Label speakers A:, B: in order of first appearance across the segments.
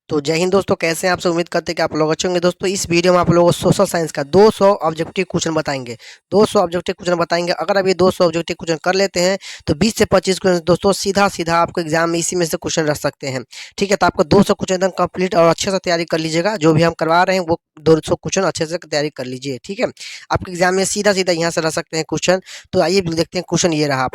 A: तो जय हिंद दोस्तों, कैसे हैं आप सब। उम्मीद करते हैं कि आप लोग अच्छे होंगे। दोस्तों इस वीडियो में आप लोगों को सोशल साइंस का 200 ऑब्जेक्टिव क्वेश्चन बताएंगे। 200 ऑब्जेक्टिव क्वेश्चन बताएंगे। अगर आप ये 200 ऑब्जेक्टिव क्वेश्चन कर लेते हैं तो 20 से 25 क्वेश्चन दोस्तों सीधा सीधा आपको एग्जाम में इसी में से क्वेश्चन रख सकते हैं। ठीक है, तो आपको 200 क्वेश्चन एकदम कंप्लीट और अच्छे से तैयारी कर लीजिएगा। जो भी हम करवा रहे हैं वो 200 क्वेश्चन अच्छे से तैयारी कर लीजिए। ठीक है, आपके एग्जाम में सीधा सीधा यहाँ से रख सकते हैं क्वेश्चन। तो आइए देखते हैं क्वेश्चन। ये रहा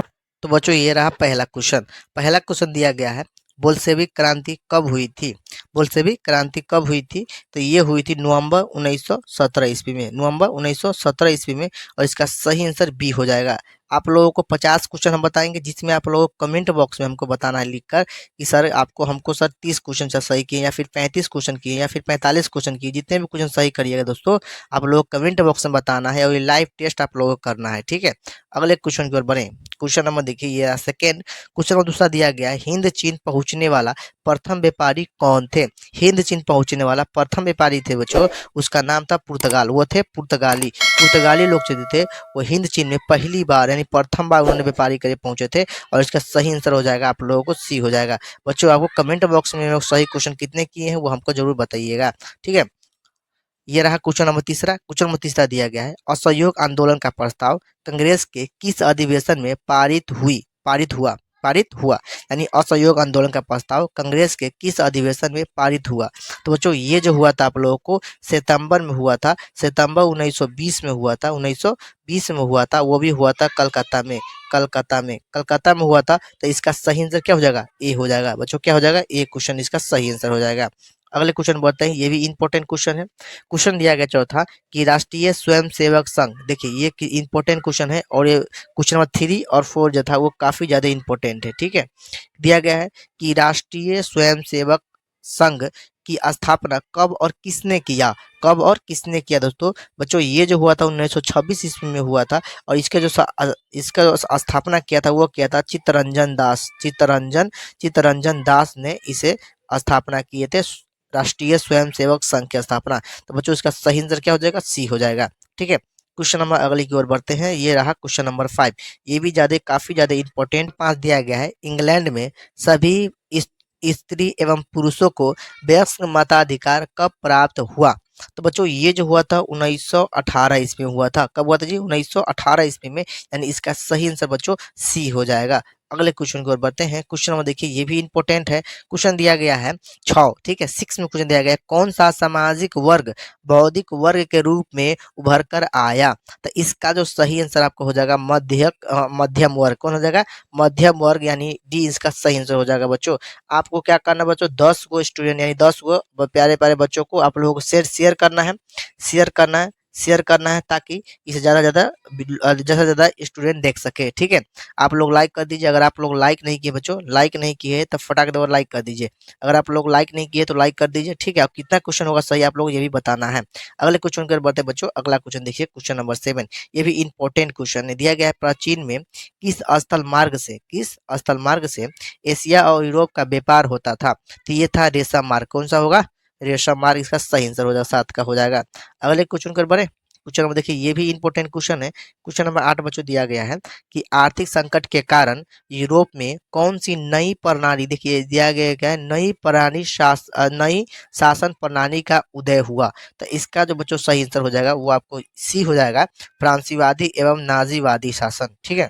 A: तो बच्चों, ये रहा पहला क्वेश्चन। पहला क्वेश्चन दिया गया है, बोल्शेविक क्रांति कब हुई थी। बोल्शेविक क्रांति कब हुई थी? तो ये हुई थी नवंबर 1917 ईस्वी में। नवंबर 1917 ईस्वी में। और इसका सही आंसर बी हो जाएगा। आप लोगों को 50 क्वेश्चन हम बताएंगे, जिसमें आप लोगों को कमेंट बॉक्स में हमको बताना है लिखकर कि सर आपको हमको सर 30 क्वेश्चन सही किए, या फिर 35 क्वेश्चन किए, या फिर 45 क्वेश्चन किए। जितने भी क्वेश्चन सही करिएगा दोस्तों, आप लोग कमेंट बॉक्स में बताना है, और ये लाइव टेस्ट आप लोगों को करना है। ठीक है, अगले क्वेश्चन की ओर बढ़े। क्वेश्चन नंबर देखिए, ये सेकेंड क्वेश्चन में दूसरा दिया गया है, हिंद चीन पहुंचने वाला प्रथम व्यापारी कौन थे। हिंद चीन पहुंचने वाला प्रथम व्यापारी थे बच्चों, उसका नाम था पुर्तगाल। वो थे पुर्तगाली। पुर्तगाली लोग जो थे वो हिंद चीन में पहली बार यानी प्रथम बार उन्होंने व्यापारी करे पहुंचे थे। और इसका सही आंसर हो जाएगा आप लोगों को सी हो जाएगा। बच्चों आपको कमेंट बॉक्स में सही क्वेश्चन कितने किए हैं वो हमको जरूर बताइएगा। ठीक है, ये रहा क्वेश्चन नंबर तीसरा। क्वेश्चन नंबर तीसरा दिया गया है, असहयोग आंदोलन का प्रस्ताव कांग्रेस के किस अधिवेशन में पारित हुआ। यानी असहयोग आंदोलन का प्रस्ताव कांग्रेस के किस अधिवेशन में पारित हुआ। तो बच्चों ये जो हुआ था आप लोगों को सितंबर में हुआ था। सितंबर 1920 में हुआ था। 1920 में हुआ था, वो भी हुआ था कलकत्ता में। कलकत्ता में हुआ था। तो इसका सही आंसर क्या हो जाएगा? ए हो जाएगा। बच्चों क्या हो जाएगा? ए क्वेश्चन इसका सही आंसर हो जाएगा। अगले क्वेश्चन बढ़ते हैं, ये भी इंपॉर्टेंट क्वेश्चन है। क्वेश्चन दिया गया चौथा कि राष्ट्रीय स्वयंसेवक संघ, देखिए ये इंपॉर्टेंट क्वेश्चन है, और ये क्वेश्चन नंबर 3 और 4 जो था वो काफी ज्यादा इंपॉर्टेंट है। ठीक है, दिया गया है कि राष्ट्रीय स्वयंसेवक संघ की स्थापना कब और किसने किया। कब और किसने किया दोस्तों? बच्चों ये जो हुआ था 1926 ईस्वी में हुआ था। और इसका जो स्थापना किया था वो किया था चित्तरंजन दास ने इसे स्थापना किए थे, राष्ट्रीय स्वयंसेवक संघ की स्थापना। तो बच्चों इसका सही आंसर क्या हो जाएगा? सी हो जाएगा। ठीक है, क्वेश्चन नंबर अगले की ओर बढ़ते हैं। ये रहा क्वेश्चन नंबर 5। ये भी काफी ज्यादा इंपॉर्टेंट। 5 दिया गया है, इंग्लैंड में सभी स्त्री एवं पुरुषों को वयस्क मताधिकार कब प्राप्त हुआ। तो बच्चों ये जो हुआ था 1918 ईस्वी में हुआ था। कब हुआ था जी? 1918 ईस्वी में। यानी इसका सही आंसर बच्चों सी हो जाएगा। अगले क्वेश्चन की ओर बढ़ते हैं। क्वेश्चन नंबर देखिए, ये भी इंपॉर्टेंट है। क्वेश्चन दिया गया है 6, ठीक है 6 में क्वेश्चन दिया गया है, कौन सा सामाजिक वर्ग बौद्धिक वर्ग के रूप में उभर कर आया। तो इसका जो सही आंसर आपको हो जाएगा मध्यम वर्ग। कौन हो जाएगा? मध्यम वर्ग, यानी डी इसका सही आंसर हो जाएगा। बच्चों आपको क्या करना है बच्चों, 10 गो स्टूडेंट यानी 10 गो प्यारे प्यारे बच्चों को आप लोगों को शेयर करना है। शेयर करना है ताकि इसे ज़्यादा ज़्यादा स्टूडेंट देख सके। ठीक है, आप लोग लाइक कर दीजिए। अगर आप लोग लाइक नहीं किए बच्चों, लाइक नहीं किए तो फटाक दे लाइक कर दीजिए। अगर आप लोग लाइक नहीं किए तो लाइक कर दीजिए। ठीक है, अब कितना क्वेश्चन होगा सही आप लोग ये भी बताना है। अगले क्वेश्चन की ओर बढ़ते हैं बच्चों। अगला क्वेश्चन देखिए, क्वेश्चन नंबर 7। ये भी इंपॉर्टेंट क्वेश्चन है। दिया गया है, प्राचीन में किस स्थल मार्ग से एशिया और यूरोप का व्यापार होता था। तो ये था रेशम मार्ग। कौन सा होगा? रेशम मार्ग इसका सही आंसर हो जाएगा, 7 का हो जाएगा। अगले क्वेश्चन कर बढ़े। क्वेश्चन नंबर देखिए, ये भी इंपॉर्टेंट क्वेश्चन है। क्वेश्चन नंबर 8 बच्चों दिया गया है कि आर्थिक संकट के कारण यूरोप में कौन सी नई प्रणाली, देखिए दिया गया क्या है, नई शासन प्रणाली का उदय हुआ। तो इसका जो बच्चों सही आंसर हो जाएगा वो आपको सी हो जाएगा, फ्रांसीवादी एवं नाजीवादी शासन। ठीक है,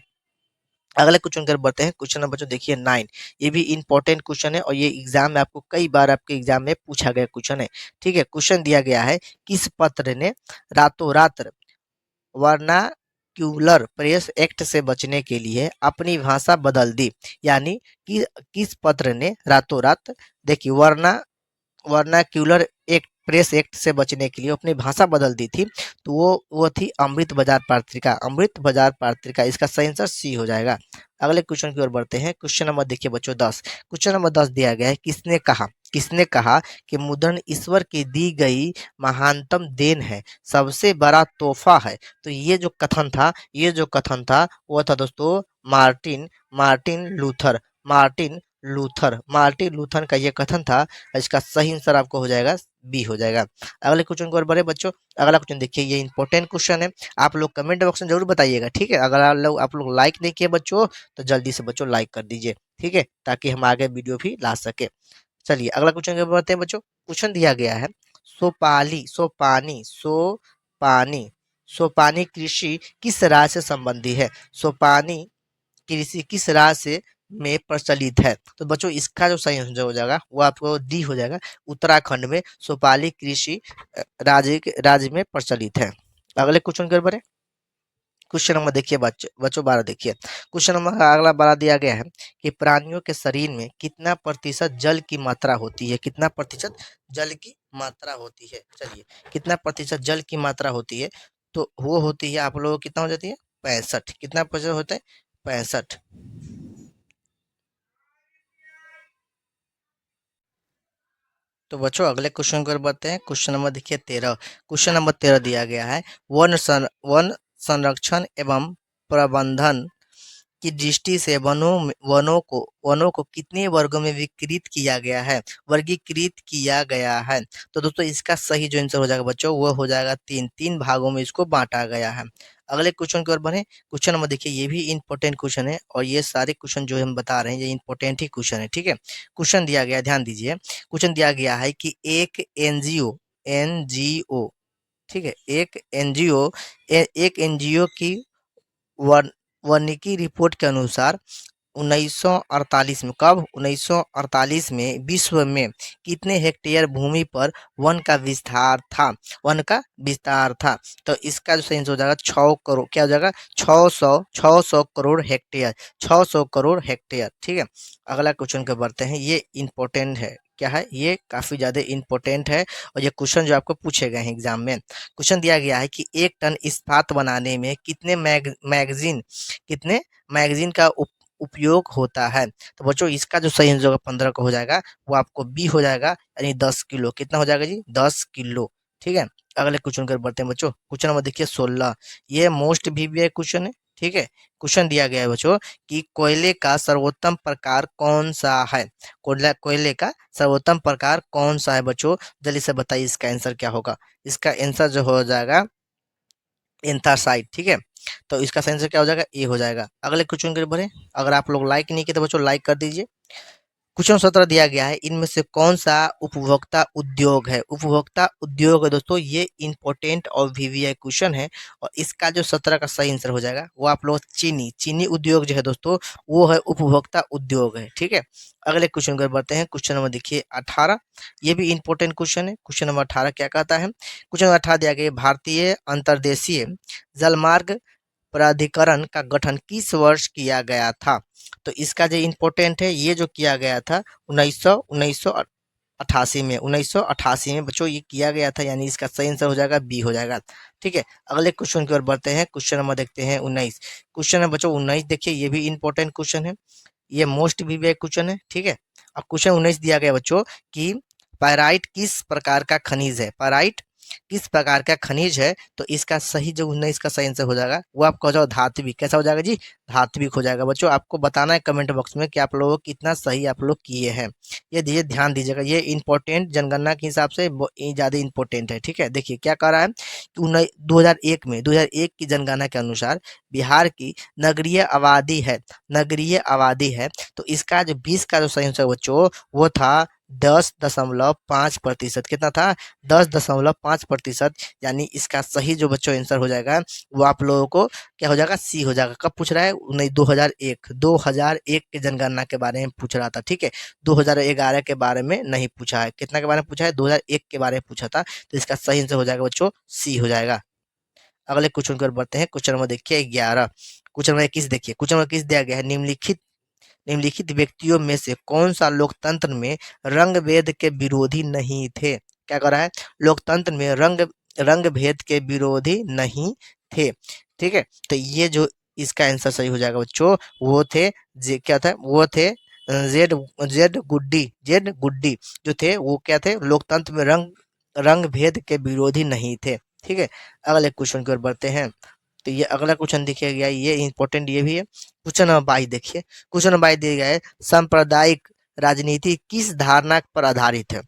A: अगले क्वेश्चन कर बढ़ते हैं। क्वेश्चन नंबर जो देखिए 9। ये भी इंपॉर्टेंट क्वेश्चन है, और ये एग्जाम में आपको कई बार आपके एग्जाम में पूछा गया क्वेश्चन है। ठीक है, क्वेश्चन दिया गया है, किस पत्र ने रातों रात वर्नाक्यूलर प्रेस एक्ट से बचने के लिए अपनी भाषा बदल दी। यानी कि किस पत्र ने रातों रात, देखिए वर्नाक्यूलर एक्ट प्रेस एक्ट से बचने के लिए अपनी भाषा बदल दी थी। तो वो थी अमृत बाजार पत्रिका। इसका सही आंसर सी हो जाएगा। अगले क्वेश्चन की ओर बढ़ते हैं। क्वेश्चन नंबर देखिए बच्चों 10। क्वेश्चन नंबर 10 दिया गया है, किसने कहा कि मुद्रण ईश्वर की दी गई महानतम देन है, सबसे बड़ा तोहफा है। तो ये जो कथन था वो था दोस्तों मार्टिन लूथर का ये कथन था। इसका सही आंसर आपको हो जाएगा बी हो जाएगा। अगले क्वेश्चन को और बढ़े बच्चों। अगला क्वेश्चन देखिए, ये इंपॉर्टेंट क्वेश्चन है। आप लोग कमेंट बॉक्स में जरूर बताइएगा। ठीक है, अगर आप लोग लाइक नहीं किए बच्चों तो जल्दी से बच्चों लाइक कर दीजिए। ठीक है, ताकि हम आगे वीडियो भी ला सके। चलिए अगला क्वेश्चन के बढ़ते हैं बच्चों। क्वेश्चन दिया गया है, सोपानी सोपानी कृषि किस राज्य से संबंधी है? सोपानी कृषि किस राज्य में प्रचलित है? तो बच्चों इसका जो सही आंसर हो जाएगा वो आपको डी हो जाएगा। उत्तराखंड में सोपाली कृषि राज्य में प्रचलित है। अगले क्वेश्चन की ओर बढ़े। क्वेश्चन नंबर देखिए बच्चों बच्चों 12 देखिए। क्वेश्चन नंबर अगला 12 दिया गया है कि प्राणियों के शरीर में कितना प्रतिशत जल की मात्रा होती है? कितना प्रतिशत जल की मात्रा होती है? चलिए कितना प्रतिशत जल की मात्रा होती है? तो वो होती है आप लोगों को कितना हो जाती है? 65। कितना प्रतिशत होता है? 65। तो बच्चों अगले क्वेश्चन की ओर बढ़ते हैं। क्वेश्चन नंबर देखिए 13। क्वेश्चन नंबर 13 दिया गया है, वन संरक्षण एवं प्रबंधन की दृष्टि से वनों को कितने वर्गों में विकृत किया गया है? वर्गीकृत किया गया है। तो दोस्तों इसका सही जो आंसर हो जाएगा बच्चों वो हो जाएगा तीन। तीन भागों में इसको बांटा गया है। अगले क्वेश्चन की ओर बढ़े। क्वेश्चन नंबर देखिए, ये भी इंपॉर्टेंट क्वेश्चन है और ये सारे क्वेश्चन जो हम बता रहे हैं ये इंपॉर्टेंट ही क्वेश्चन है। ठीक है, क्वेश्चन दिया गया, ध्यान दीजिए। क्वेश्चन दिया गया है कि एक एनजीओ, ठीक है, एक एनजीओ की वन वानिकी रिपोर्ट के अनुसार 1948 में, कब? 1948 में विश्व में कितने हेक्टेयर भूमि पर वन का विस्तार था? वन का विस्तार था। तो इसका जो सही आंसर हो जाएगा 6 करोड़। क्या हो जाएगा? 600 करोड़ हेक्टेयर। 600 करोड़ हेक्टेयर। ठीक है, अगला क्वेश्चन के बढ़ते हैं। ये इंपॉर्टेंट है। क्या है? ये काफी ज्यादा इंपॉर्टेंट है और ये क्वेश्चन जो आपको पूछे गए हैं एग्जाम में। क्वेश्चन दिया गया है कि 1 टन इस्पात बनाने में कितने मैगजीन का उपयोग होता है? तो बच्चों इसका जो सही आंसर होगा 15 का हो जाएगा, वो आपको बी हो जाएगा, यानी 10 किलो। कितना हो जाएगा जी? 10 किलो। ठीक है, अगले क्वेश्चन कर बढ़ते हैं बच्चों। क्वेश्चन नंबर देखिए 16। ये मोस्ट वीवीआई क्वेश्चन है। ठीक है, क्वेश्चन दिया गया है बच्चों कि कोयले का सर्वोत्तम प्रकार कौन सा है? कोयले का सर्वोत्तम प्रकार कौन सा है बच्चों? जल्दी से बताइए इसका आंसर क्या होगा। इसका आंसर जो हो जाएगा एंथासाइट। ठीक है, तो इसका सही आंसर क्या हो जाएगा? ए हो जाएगा। अगले क्वेश्चन के बढ़े। अगर आप लोग लाइक नहीं किए तो बच्चों लाइक कर दीजिए। क्वेश्चन 17 दिया गया है, इनमें से कौन सा उपभोक्ता उद्योग है? उपभोक्ता उद्योग है दोस्तों, ये इंपॉर्टेंट और वीवीआई क्वेश्चन है और इसका जो 17 का सही आंसर हो जाएगा वो आप लोग चीनी उद्योग जो है दोस्तों वो है उपभोक्ता उद्योग है। ठीक है, अगले क्वेश्चन पर बढ़ते हैं। क्वेश्चन नंबर देखिए 18। ये भी इंपॉर्टेंट क्वेश्चन है। क्वेश्चन नंबर 18 क्या कहता है? क्वेश्चन नंबर 18 दिया गया, भारतीय अंतर्देशीय जलमार्ग प्राधिकरण का गठन किस वर्ष किया गया था? तो इसका जो इम्पोर्टेंट है, ये जो किया गया था 1988 में, 1988 में बच्चों ये किया गया था, यानी इसका सही आंसर हो जाएगा बी हो जाएगा। ठीक है, अगले क्वेश्चन की ओर बढ़ते हैं। क्वेश्चन नंबर देखते हैं 19। क्वेश्चन है बच्चों 19 देखिए, ये भी इंपॉर्टेंट क्वेश्चन है, ये मोस्ट वीवीआई क्वेश्चन है। ठीक है, अब क्वेश्चन 19 दिया गया बच्चों कि पाइराइट किस प्रकार का खनिज है? पाइराइट किस प्रकार का खनिज है? तो इसका सही जो 19 का सही आंसर हो जाएगा वो आपका हो जाएगा धात्विक। कैसा हो जाएगा जी? धात्विक हो जाएगा। बच्चों आपको बताना है कमेंट बॉक्स में कि आप लोगों को कितना सही आप लोग किए हैं। ये ध्यान दीजिएगा, ये इंपॉर्टेंट जनगणना के हिसाब से ज्यादा इंपॉर्टेंट है। ठीक है, देखिए क्या कह रहा है कि 2001 की जनगणना के अनुसार बिहार की नगरीय आबादी है। तो इसका जो 20 का जो सही आंसर बच्चों वो था 10.5%। कितना था? 10.5%। यानी इसका सही जो बच्चों आंसर हो जाएगा वो आप लोगों को क्या हो जाएगा? सी हो जाएगा। कब पूछ रहा है? नहीं, 2001 के जनगणना के बारे में पूछ रहा था। ठीक है, 2011 के बारे में नहीं पूछा है। कितना के बारे में पूछा है? 2001 के बारे में पूछा था। तो इसका सही आंसर हो जाएगा बच्चों सी हो जाएगा। अगले क्वेश्चन की ओर बढ़ते हैं। क्वेश्चन नंबर देखिए 11। क्वेश्चन नंबर 21 देखिए। क्वेश्चन नंबर 21 दिया गया है, निम्नलिखित व्यक्तियों में से कौन सा लोकतंत्र में रंग भेद के विरोधी नहीं थे? क्या कर रहा है? लोकतंत्र में रंग भेद के विरोधी नहीं थे। ठीक है, तो ये जो इसका आंसर सही हो जाएगा बच्चों वो थे क्या था? वो थे जेड जेड गुड्डी जो थे वो क्या थे? लोकतंत्र में रंग भेद के विरोधी नहीं थे। ठीक है, अगले क्वेश्चन की ओर बढ़ते हैं। तो ये अगला क्वेश्चन देखिए गया, ये इंपॉर्टेंट ये भी है। क्वेश्चन नंबर 22 देखिए। क्वेश्चन नंबर 22 दिया गया है, सांप्रदायिक राजनीति किस धारणा पर आधारित है?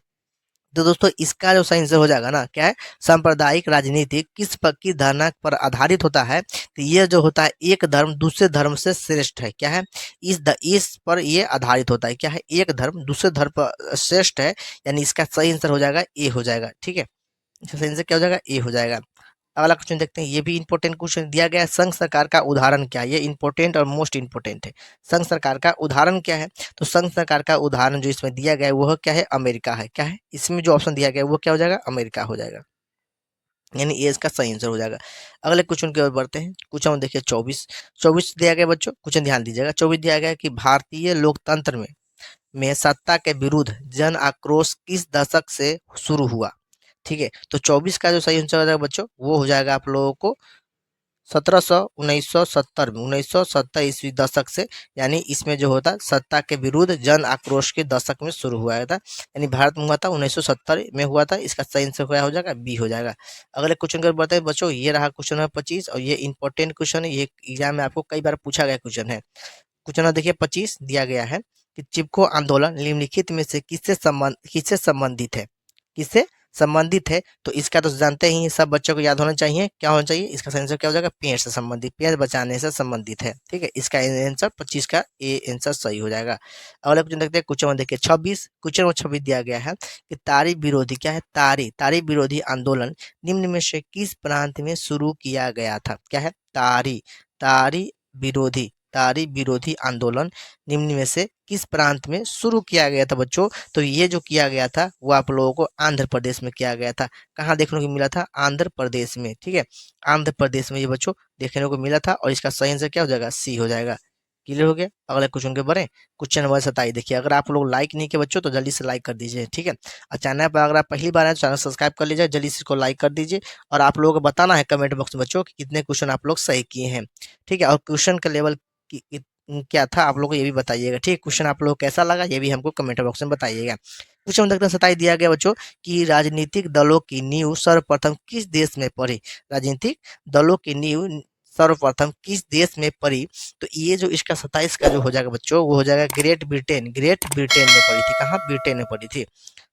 A: तो दोस्तों इसका जो सही आंसर हो जाएगा ना क्या है, सांप्रदायिक राजनीति किस की धारणा पर आधारित होता है, तो ये जो होता है एक धर्म दूसरे धर्म से श्रेष्ठ है, क्या है, इस पर ये आधारित होता है, क्या है, एक धर्म दूसरे धर्म पर श्रेष्ठ है, यानी इसका सही आंसर हो जाएगा ए हो जाएगा, ठीक है, इसका सही आंसर क्या हो जाएगा, ए हो जाएगा। अगला क्वेश्चन देखते हैं, ये भी इंपॉर्टेंट क्वेश्चन दिया गया है, संघ सरकार का उदाहरण क्या है, ये इंपॉर्टेंट और मोस्ट इंपॉर्टेंट है। संघ सरकार का उदाहरण क्या है, तो संघ सरकार का उदाहरण जो इसमें दिया गया है वह क्या है, अमेरिका है, क्या है, इसमें जो ऑप्शन दिया गया है वो क्या हो जाएगा, अमेरिका हो जाएगा, यानी ये इसका सही आंसर हो जाएगा। अगले क्वेश्चन की ओर बढ़ते हैं, क्वेश्चन देखिए 24 दिया गया बच्चों, क्वेश्चन ध्यान दीजिएगा, 24 दिया गया है कि भारतीय लोकतंत्र में सत्ता के विरुद्ध जन आक्रोश किस दशक से शुरू हुआ, ठीक है, तो 24 का जो सही आंसर हो जाएगा बच्चों वो हो जाएगा आप लोगों को 1970 में, 1970 ईस्वी दशक से, यानी इसमें जो होता है सत्ता के विरुद्ध जन आक्रोश के दशक में शुरू हुआ था, यानी भारत में हुआ था 1970 में हुआ था, इसका सही आंसर क्या हो जाएगा, बी हो जाएगा। अगले क्वेश्चन की ओर बढ़ते हैं बच्चों, ये रहा क्वेश्चन नंबर 25 और ये इंपॉर्टेंट क्वेश्चन है, ये एग्जाम में आपको कई बार पूछा गया क्वेश्चन है। क्वेश्चन नंबर देखिए 25 दिया गया है कि चिपको आंदोलन निम्नलिखित में से किससे संबंधित है, किससे संबंधित है, तो इसका तो जानते ही हैं, सब बच्चों को याद होना चाहिए, क्या होना चाहिए, इसका सही आंसर क्या हो जाएगा, पेड़ से संबंधित, पेड़ बचाने से संबंधित है, ठीक है, इसका आंसर 25 का ए आंसर सही हो जाएगा। अगला क्वेश्चन देखते हैं, क्वेश्चन देखिए 26, क्वेश्चन नंबर 26 दिया गया है कि तारी विरोधी क्या है, तारी विरोधी आंदोलन निम्न में से किस प्रांत में शुरू किया गया था, क्या है, तारी विरोधी तारी विरोधी आंदोलन निम्न में से किस प्रांत में शुरू किया गया था बच्चों, तो ये जो किया गया था वो आप लोगों को आंध्र प्रदेश में किया गया था, कहाँ देखने को मिला था, आंध्र प्रदेश में, ठीक है, आंध्र प्रदेश में ये बच्चों देखने को मिला था, और इसका सही आंसर क्या हो जाएगा, सी हो जाएगा। क्लियर हो गया। अगले क्वेश्चन के बढ़े, क्वेश्चन नंबर 27 देखिए, अगर आप लोग लाइक नहीं किए बच्चों तो जल्दी से लाइक कर दीजिए, ठीक है, और चैनल पर अगर आप पहली बार आए तो चैनल सब्सक्राइब कर लीजिए, जल्दी से इसको लाइक कर दीजिए, और आप लोगों को बताना है कमेंट बॉक्स में बच्चों कि कितने क्वेश्चन आप लोग सही किए हैं, ठीक है, और क्वेश्चन का लेवल क्या था आप लोग को ये भी बताइएगा, ठीक है, क्वेश्चन आप लोग को कैसा लगा ये भी हमको कमेंट बॉक्स में बताइएगा। क्वेश्चन देखते हैं 27 दिया गया बच्चों कि राजनीतिक दलों की नींव सर्वप्रथम किस देश में पड़ी, राजनीतिक दलों की नींव सर्वप्रथम किस देश में पड़ी, तो ये जो इसका 27 का जो हो जाएगा बच्चों वो हो जाएगा ग्रेट ब्रिटेन में पड़ी थी, कहाँ, ब्रिटेन में पड़ी थी।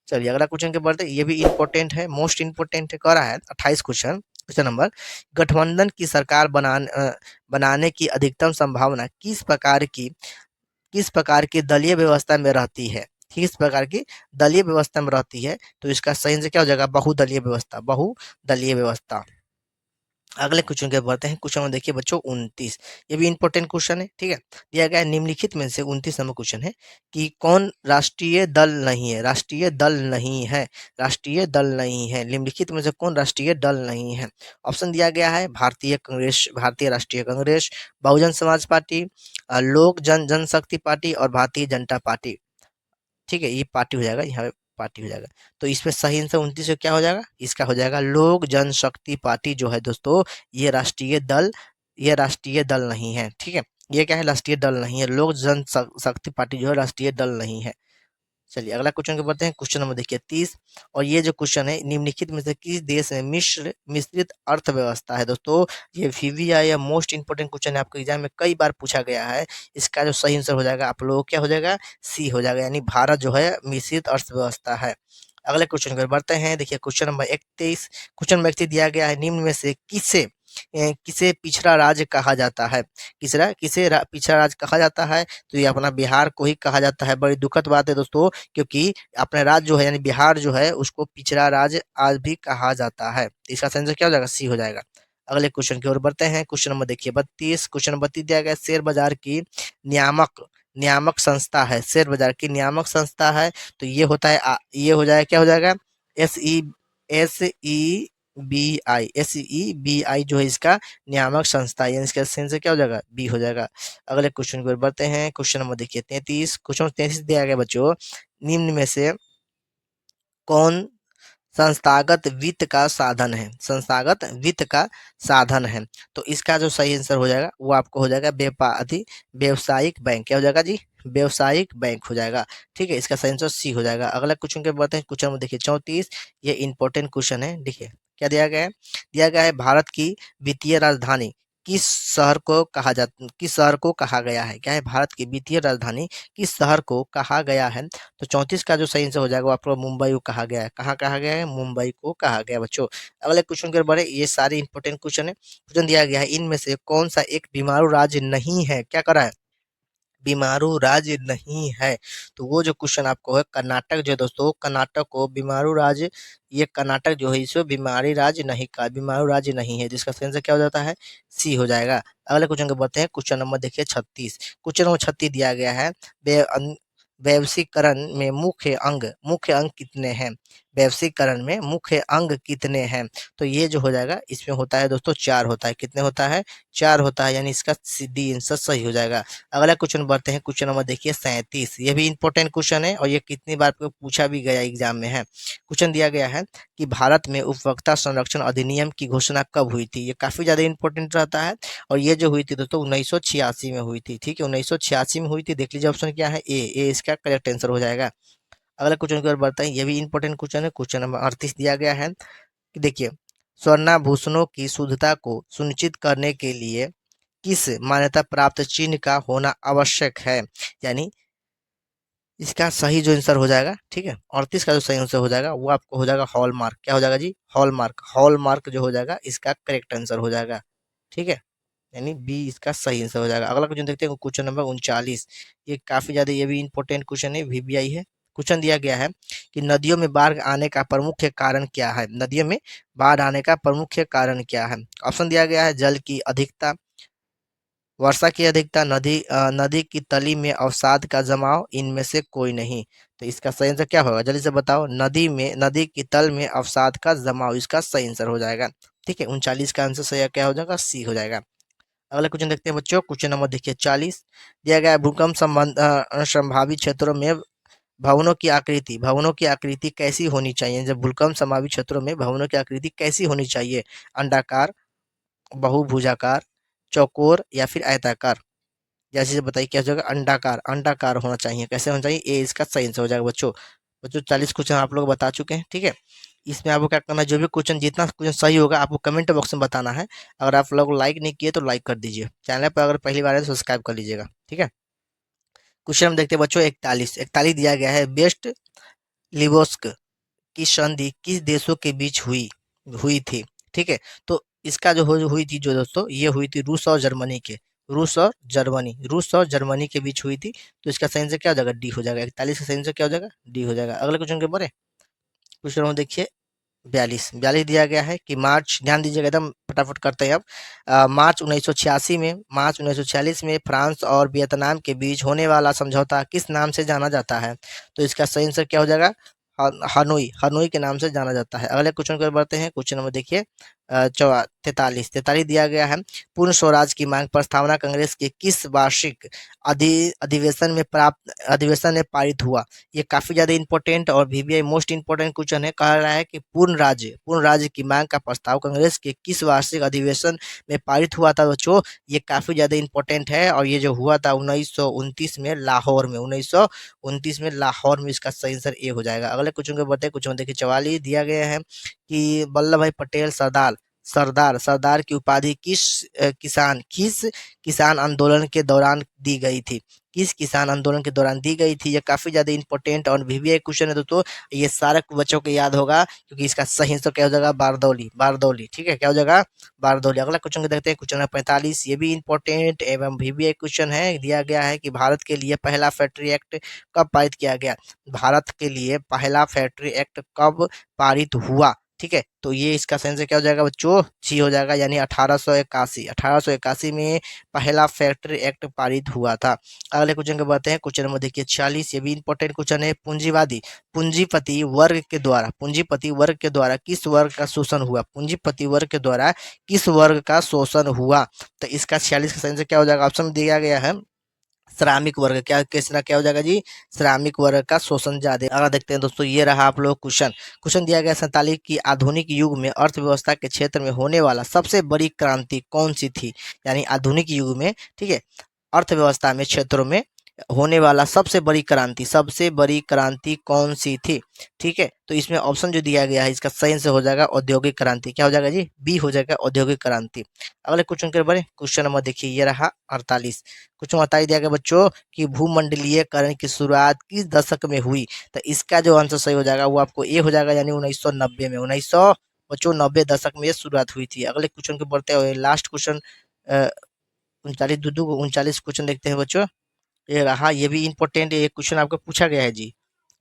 A: चलिए अगला क्वेश्चन के बढ़ते, ये भी इंपॉर्टेंट है, मोस्ट इंपॉर्टेंट है, कह रहा है 28 क्वेश्चन, क्वेश्चन नंबर, गठबंधन की सरकार बनाने की अधिकतम संभावना किस प्रकार की दलीय व्यवस्था में रहती है, किस प्रकार की दलीय व्यवस्था में रहती है, तो इसका सही आंसर क्या हो जाएगा, बहुदलीय व्यवस्था। अगले क्वेश्चन के बढ़ते हैं, क्वेश्चन में देखिए बच्चों 29, ये भी इंपॉर्टेंट क्वेश्चन है, ठीक है, दिया गया है निम्नलिखित में से 29 नंबर क्वेश्चन है कि कौन राष्ट्रीय दल नहीं है, राष्ट्रीय दल नहीं है, निम्नलिखित में से कौन राष्ट्रीय दल नहीं है, ऑप्शन दिया गया है भारतीय राष्ट्रीय कांग्रेस, बहुजन समाज पार्टी, लोक जनशक्ति पार्टी और भारतीय जनता पार्टी, ठीक है, ये पार्टी हो जाएगा, यहाँ पे पार्टी हो जाएगा, तो इसमें सही आंसर 29 क्या हो जाएगा, इसका हो जाएगा लोक जनशक्ति पार्टी जो है दोस्तों, ये राष्ट्रीय दल नहीं है, ठीक है, ये क्या है, राष्ट्रीय दल नहीं है, लोक जनशक्ति पार्टी जो है राष्ट्रीय दल नहीं है। चलिए अगला क्वेश्चन के बढ़ते हैं, क्वेश्चन नंबर देखिए 30, और ये जो क्वेश्चन है निम्नलिखित में से किस देश में मिश्रित अर्थव्यवस्था है, दोस्तों ये वीवीआई या मोस्ट इंपोर्टेंट क्वेश्चन है, आपके एग्जाम में कई बार पूछा गया है, इसका जो सही आंसर हो जाएगा आप लोगों को क्या हो जाएगा, सी हो जाएगा, यानी भारत जो है मिश्रित अर्थव्यवस्था है। अगले क्वेश्चन की बढ़ते हैं, देखिए क्वेश्चन नंबर 31, क्वेश्चन नंबर 31 दिया गया है, निम्न में से किसे पिछड़ा राज्य कहा जाता है, पिछड़ा राज्य कहा जाता है, तो ये अपना बिहार को ही कहा जाता है, बड़ी दुखद बात है दोस्तों, क्योंकि अपना राज्य जो है यानी बिहार जो है उसको पिछड़ा राज्य आज भी कहा जाता है, इसका आंसर क्या हो जाएगा, सी हो जाएगा। अगले क्वेश्चन की ओर बढ़ते हैं, क्वेश्चन नंबर देखिए 32, क्वेश्चन नंबर 32 दिया गया, शेयर बाजार की नियामक नियामक संस्था है, शेयर बाजार की नियामक संस्था है, तो ये होता है ये हो जाएगा, क्या हो जाएगा, S E S E B I जो है इसका नियामक संस्था, यानी इसका आंसर क्या हो जाएगा, बी हो जाएगा। अगले क्वेश्चन की ओर बढ़ते हैं, क्वेश्चन नंबर देखिए 33, क्वेश्चन 33 दिया गया बच्चों, निम्न में से कौन संस्थागत वित्त का साधन है, तो इसका जो सही आंसर हो जाएगा वो आपको हो जाएगा व्यावसायिक बैंक, क्या हो जाएगा जी, व्यावसायिक बैंक हो जाएगा, ठीक है, इसका सही आंसर सी हो जाएगा। अगला क्वेश्चन के बढ़ते हैं, क्वेश्चन में देखिए 34, ये इंपॉर्टेंट क्वेश्चन है, देखिए क्या दिया गया है, भारत की वित्तीय राजधानी किस शहर को कहा गया है? क्या है? भारत की वित्तीय राजधानी किस शहर को कहा गया है? तो 34 का जो सही आंसर हो जाएगा वो आपको मुंबई को कहा गया है। कहाँ कहा गया है? मुंबई को कहा गया बच्चों। अगले क्वेश्चन की ओर बढ़े, ये सारे इंपॉर्टेंट क्वेश्चन है। क्वेश्चन दिया गया है, इनमें से कौन सा एक बीमारू राज्य नहीं है? क्या करा है? बीमारू राज्य नहीं है। तो वो जो क्वेश्चन आपको है, कर्नाटक जो है दोस्तों, कर्नाटक को बीमारू राज्य, ये कर्नाटक जो है इसको बीमारी राज्य नहीं कहा, बीमारू राज्य नहीं है, जिसका सही आंसर क्या हो जाता है? सी हो जाएगा। अगले क्वेश्चन को बढ़ते हैं। क्वेश्चन नंबर देखिए 36। क्वेश्चन नंबर 36 दिया गया है, वैश्वीकरण में मुख्य अंग कितने हैं? वैश्वीकरण में मुख्य अंग कितने हैं? तो ये जो हो जाएगा, इसमें होता है दोस्तों 4 होता है। कितने होता है? 4 होता है, यानी इसका डी आंसर सही हो जाएगा। अगला क्वेश्चन बढ़ते हैं। क्वेश्चन नंबर देखिए 37। ये भी इंपॉर्टेंट क्वेश्चन है और ये कितनी बार आपको पूछा भी गया एग्जाम में है। क्वेश्चन दिया गया है कि भारत में उपभोक्ता संरक्षण अधिनियम की घोषणा कब हुई थी? ये काफी ज्यादा इंपॉर्टेंट रहता है और ये जो हुई थी दोस्तों 1986 में हुई थी। ठीक है, 1986 में हुई थी। देख लीजिए ऑप्शन क्या है, ए इसका करेक्ट आंसर हो जाएगा। अगला क्वेश्चन की ओर बढ़ते हैं। ये भी इंपॉर्टेंट क्वेश्चन है। क्वेश्चन नंबर 38 दिया गया है कि देखिए, स्वर्णाभूषणों की शुद्धता को सुनिश्चित करने के लिए किस मान्यता प्राप्त चिन्ह का होना आवश्यक है? यानी इसका सही जो आंसर हो जाएगा, ठीक है, 38 का जो सही आंसर हो जाएगा वो आपको हो जाएगा हॉलमार्क। क्या हो जाएगा जी? हॉलमार्क। हॉलमार्क जो हो जाएगा इसका करेक्ट आंसर हो जाएगा। ठीक है, यानी बी इसका सही आंसर हो जाएगा। अगला क्वेश्चन देखते हैं, क्वेश्चन नंबर 39। ये काफी ज्यादा, ये भी इंपॉर्टेंट क्वेश्चन है, वीबीआई है। क्वेश्चन दिया गया है कि नदियों में बाढ़ आने का प्रमुख कारण क्या है? नदियों में बाढ़ आने का प्रमुख कारण क्या है? ऑप्शन दिया गया है, जल की अधिकता, वर्षा की अधिकता, नदी की तली में अवसाद का जमाव, इनमें से कोई नहीं। तो इसका सही आंसर क्या होगा? जल्दी से बताओ। नदी की तल में अवसाद का जमाव, इसका सही आंसर हो जाएगा। ठीक है, 39 का आंसर सही क्या हो जाएगा? सी हो जाएगा। अगला क्वेश्चन देखते हैं बच्चों। क्वेश्चन नंबर देखिए 40। दिया गया है, भूकंप संभावित क्षेत्रों में भवनों की आकृति कैसी होनी चाहिए? जब भूकंप संभावित क्षेत्रों में भवनों की आकृति कैसी होनी चाहिए? अंडाकार, बहुभुजाकार, चौकोर या फिर आयताकार? जैसे से बताइए क्या हो जाएगा? अंडाकार। अंडाकार होना चाहिए। कैसे होना चाहिए? ए इसका सही आंसर हो जाएगा बच्चों। बच्चों 40 क्वेश्चन आप लोग बता चुके हैं। ठीक है, इसमें आपको क्या करना है, जो भी क्वेश्चन जितना क्वेश्चन सही होगा आपको कमेंट बॉक्स में बताना है। अगर आप लोग लाइक नहीं किए तो लाइक कर दीजिए। चैनल पर अगर पहली बार है तो सब्सक्राइब कर लीजिएगा। ठीक है, क्वेश्चन हम देखते हैं बच्चों 41। 41 दिया गया है, बेस्ट लिबोस्क की संधि किस देशों के बीच हुई हुई थी? ठीक है, तो इसका जो हुई थी जो दोस्तों, ये हुई थी रूस और जर्मनी के, रूस और जर्मनी के बीच हुई थी। तो इसका सही आंसर क्या हो जाएगा? डी हो जाएगा। 41 का सही आंसर क्या हो जाएगा? डी हो जाएगा। अगले क्वेश्चन के बारे क्वेश्चन हम देखिए 42 दिया गया है कि मार्च, ध्यान दीजिएगा एकदम फटाफट करते हैं अब। मार्च 1946 में फ्रांस और वियतनाम के बीच होने वाला समझौता किस नाम से जाना जाता है? तो इसका सही आंसर क्या हो जाएगा? हनोई, हनोई के नाम से जाना जाता है। अगले क्वेश्चन की ओर बढ़ते हैं। क्वेश्चन नंबर देखिए 43 दिया गया है, पूर्ण स्वराज की मांग प्रस्तावना कांग्रेस के किस वार्षिक अधिवेशन में पारित हुआ? ये काफी ज्यादा इंपॉर्टेंट और वीवीआई मोस्ट इंपॉर्टेंट क्वेश्चन है। कह रहा है कि पूर्ण राज्य की मांग का प्रस्ताव कांग्रेस के किस वार्षिक अधिवेशन में पारित हुआ था बच्चों? ये काफी ज्यादा इंपॉर्टेंट है और ये जो हुआ था 1929 में लाहौर में, 1929 में लाहौर में। इसका सही आंसर ए हो जाएगा। अगले क्वेश्चन को बढ़ते हैं। क्वेश्चन देखिए 44 दिया गया है कि वल्लभ भाई पटेल सरदार की उपाधि किस किसान आंदोलन के दौरान दी गई थी? किस किसान आंदोलन के दौरान दी गई थी? ये काफी ज्यादा इंपॉर्टेंट और वीवीआई क्वेश्चन है दोस्तों। ये सारे बच्चों को याद होगा क्योंकि इसका सही आंसर क्या हो जाएगा? बारदौली। ठीक है, क्या हो जाएगा? बारदौली। अगला क्वेश्चन को देखते हैं। Question number 45। ये भी इंपॉर्टेंट एवं वीवीआई क्वेश्चन है। दिया गया है कि भारत के लिए पहला फैक्ट्री एक्ट कब पारित किया गया? भारत के लिए पहला फैक्ट्री एक्ट कब पारित हुआ? ठीक है, तो ये इसका सही आंसर क्या हो जाएगा बच्चों? सी हो जाएगा, यानी 1881 में पहला फैक्ट्री एक्ट पारित हुआ था। अगले क्वेश्चन के बढ़ते हैं। क्वेश्चन नंबर देखिए 46। ये भी इंपॉर्टेंट क्वेश्चन है। पूंजीपति वर्ग के द्वारा किस वर्ग का शोषण हुआ? पूंजीपति वर्ग के द्वारा किस वर्ग का शोषण हुआ? तो इसका 46 का सही आंसर क्या हो जाएगा? ऑप्शन दिया गया है श्रमिक वर्ग। क्या हो जाएगा जी? श्रमिक वर्ग का शोषण ज्यादा। अगर देखते हैं दोस्तों, ये रहा आप लोग क्वेश्चन दिया गया 47 की आधुनिक युग में अर्थव्यवस्था के क्षेत्र में होने वाला सबसे बड़ी क्रांति कौन सी थी? यानी आधुनिक युग में, ठीक है, अर्थव्यवस्था में क्षेत्रों में होने वाला सबसे बड़ी क्रांति कौन सी थी? ठीक है, तो इसमें ऑप्शन जो दिया गया है इसका सही आंसर हो जाएगा औद्योगिक क्रांति। क्या हो जाएगा जी? बी हो जाएगा औद्योगिक क्रांति। अगले क्वेश्चन के बारे क्वेश्चन नंबर देखिए, ये रहा 48। क्वेश्चन 48 दिया गया बच्चों कि भूमंडलीयकरण की शुरुआत किस दशक में हुई? तो इसका जो आंसर सही हो जाएगा वो आपको ए हो जाएगा, यानी 1990 में। 1900 बच्चों 90 दशक में ये शुरुआत हुई थी। अगले क्वेश्चन के बढ़ते हुए लास्ट क्वेश्चन 39 दो 39 क्वेश्चन देखते हैं बच्चों। ये रहा, ये भी इम्पोर्टेंट है, ये क्वेश्चन आपको पूछा गया है जी।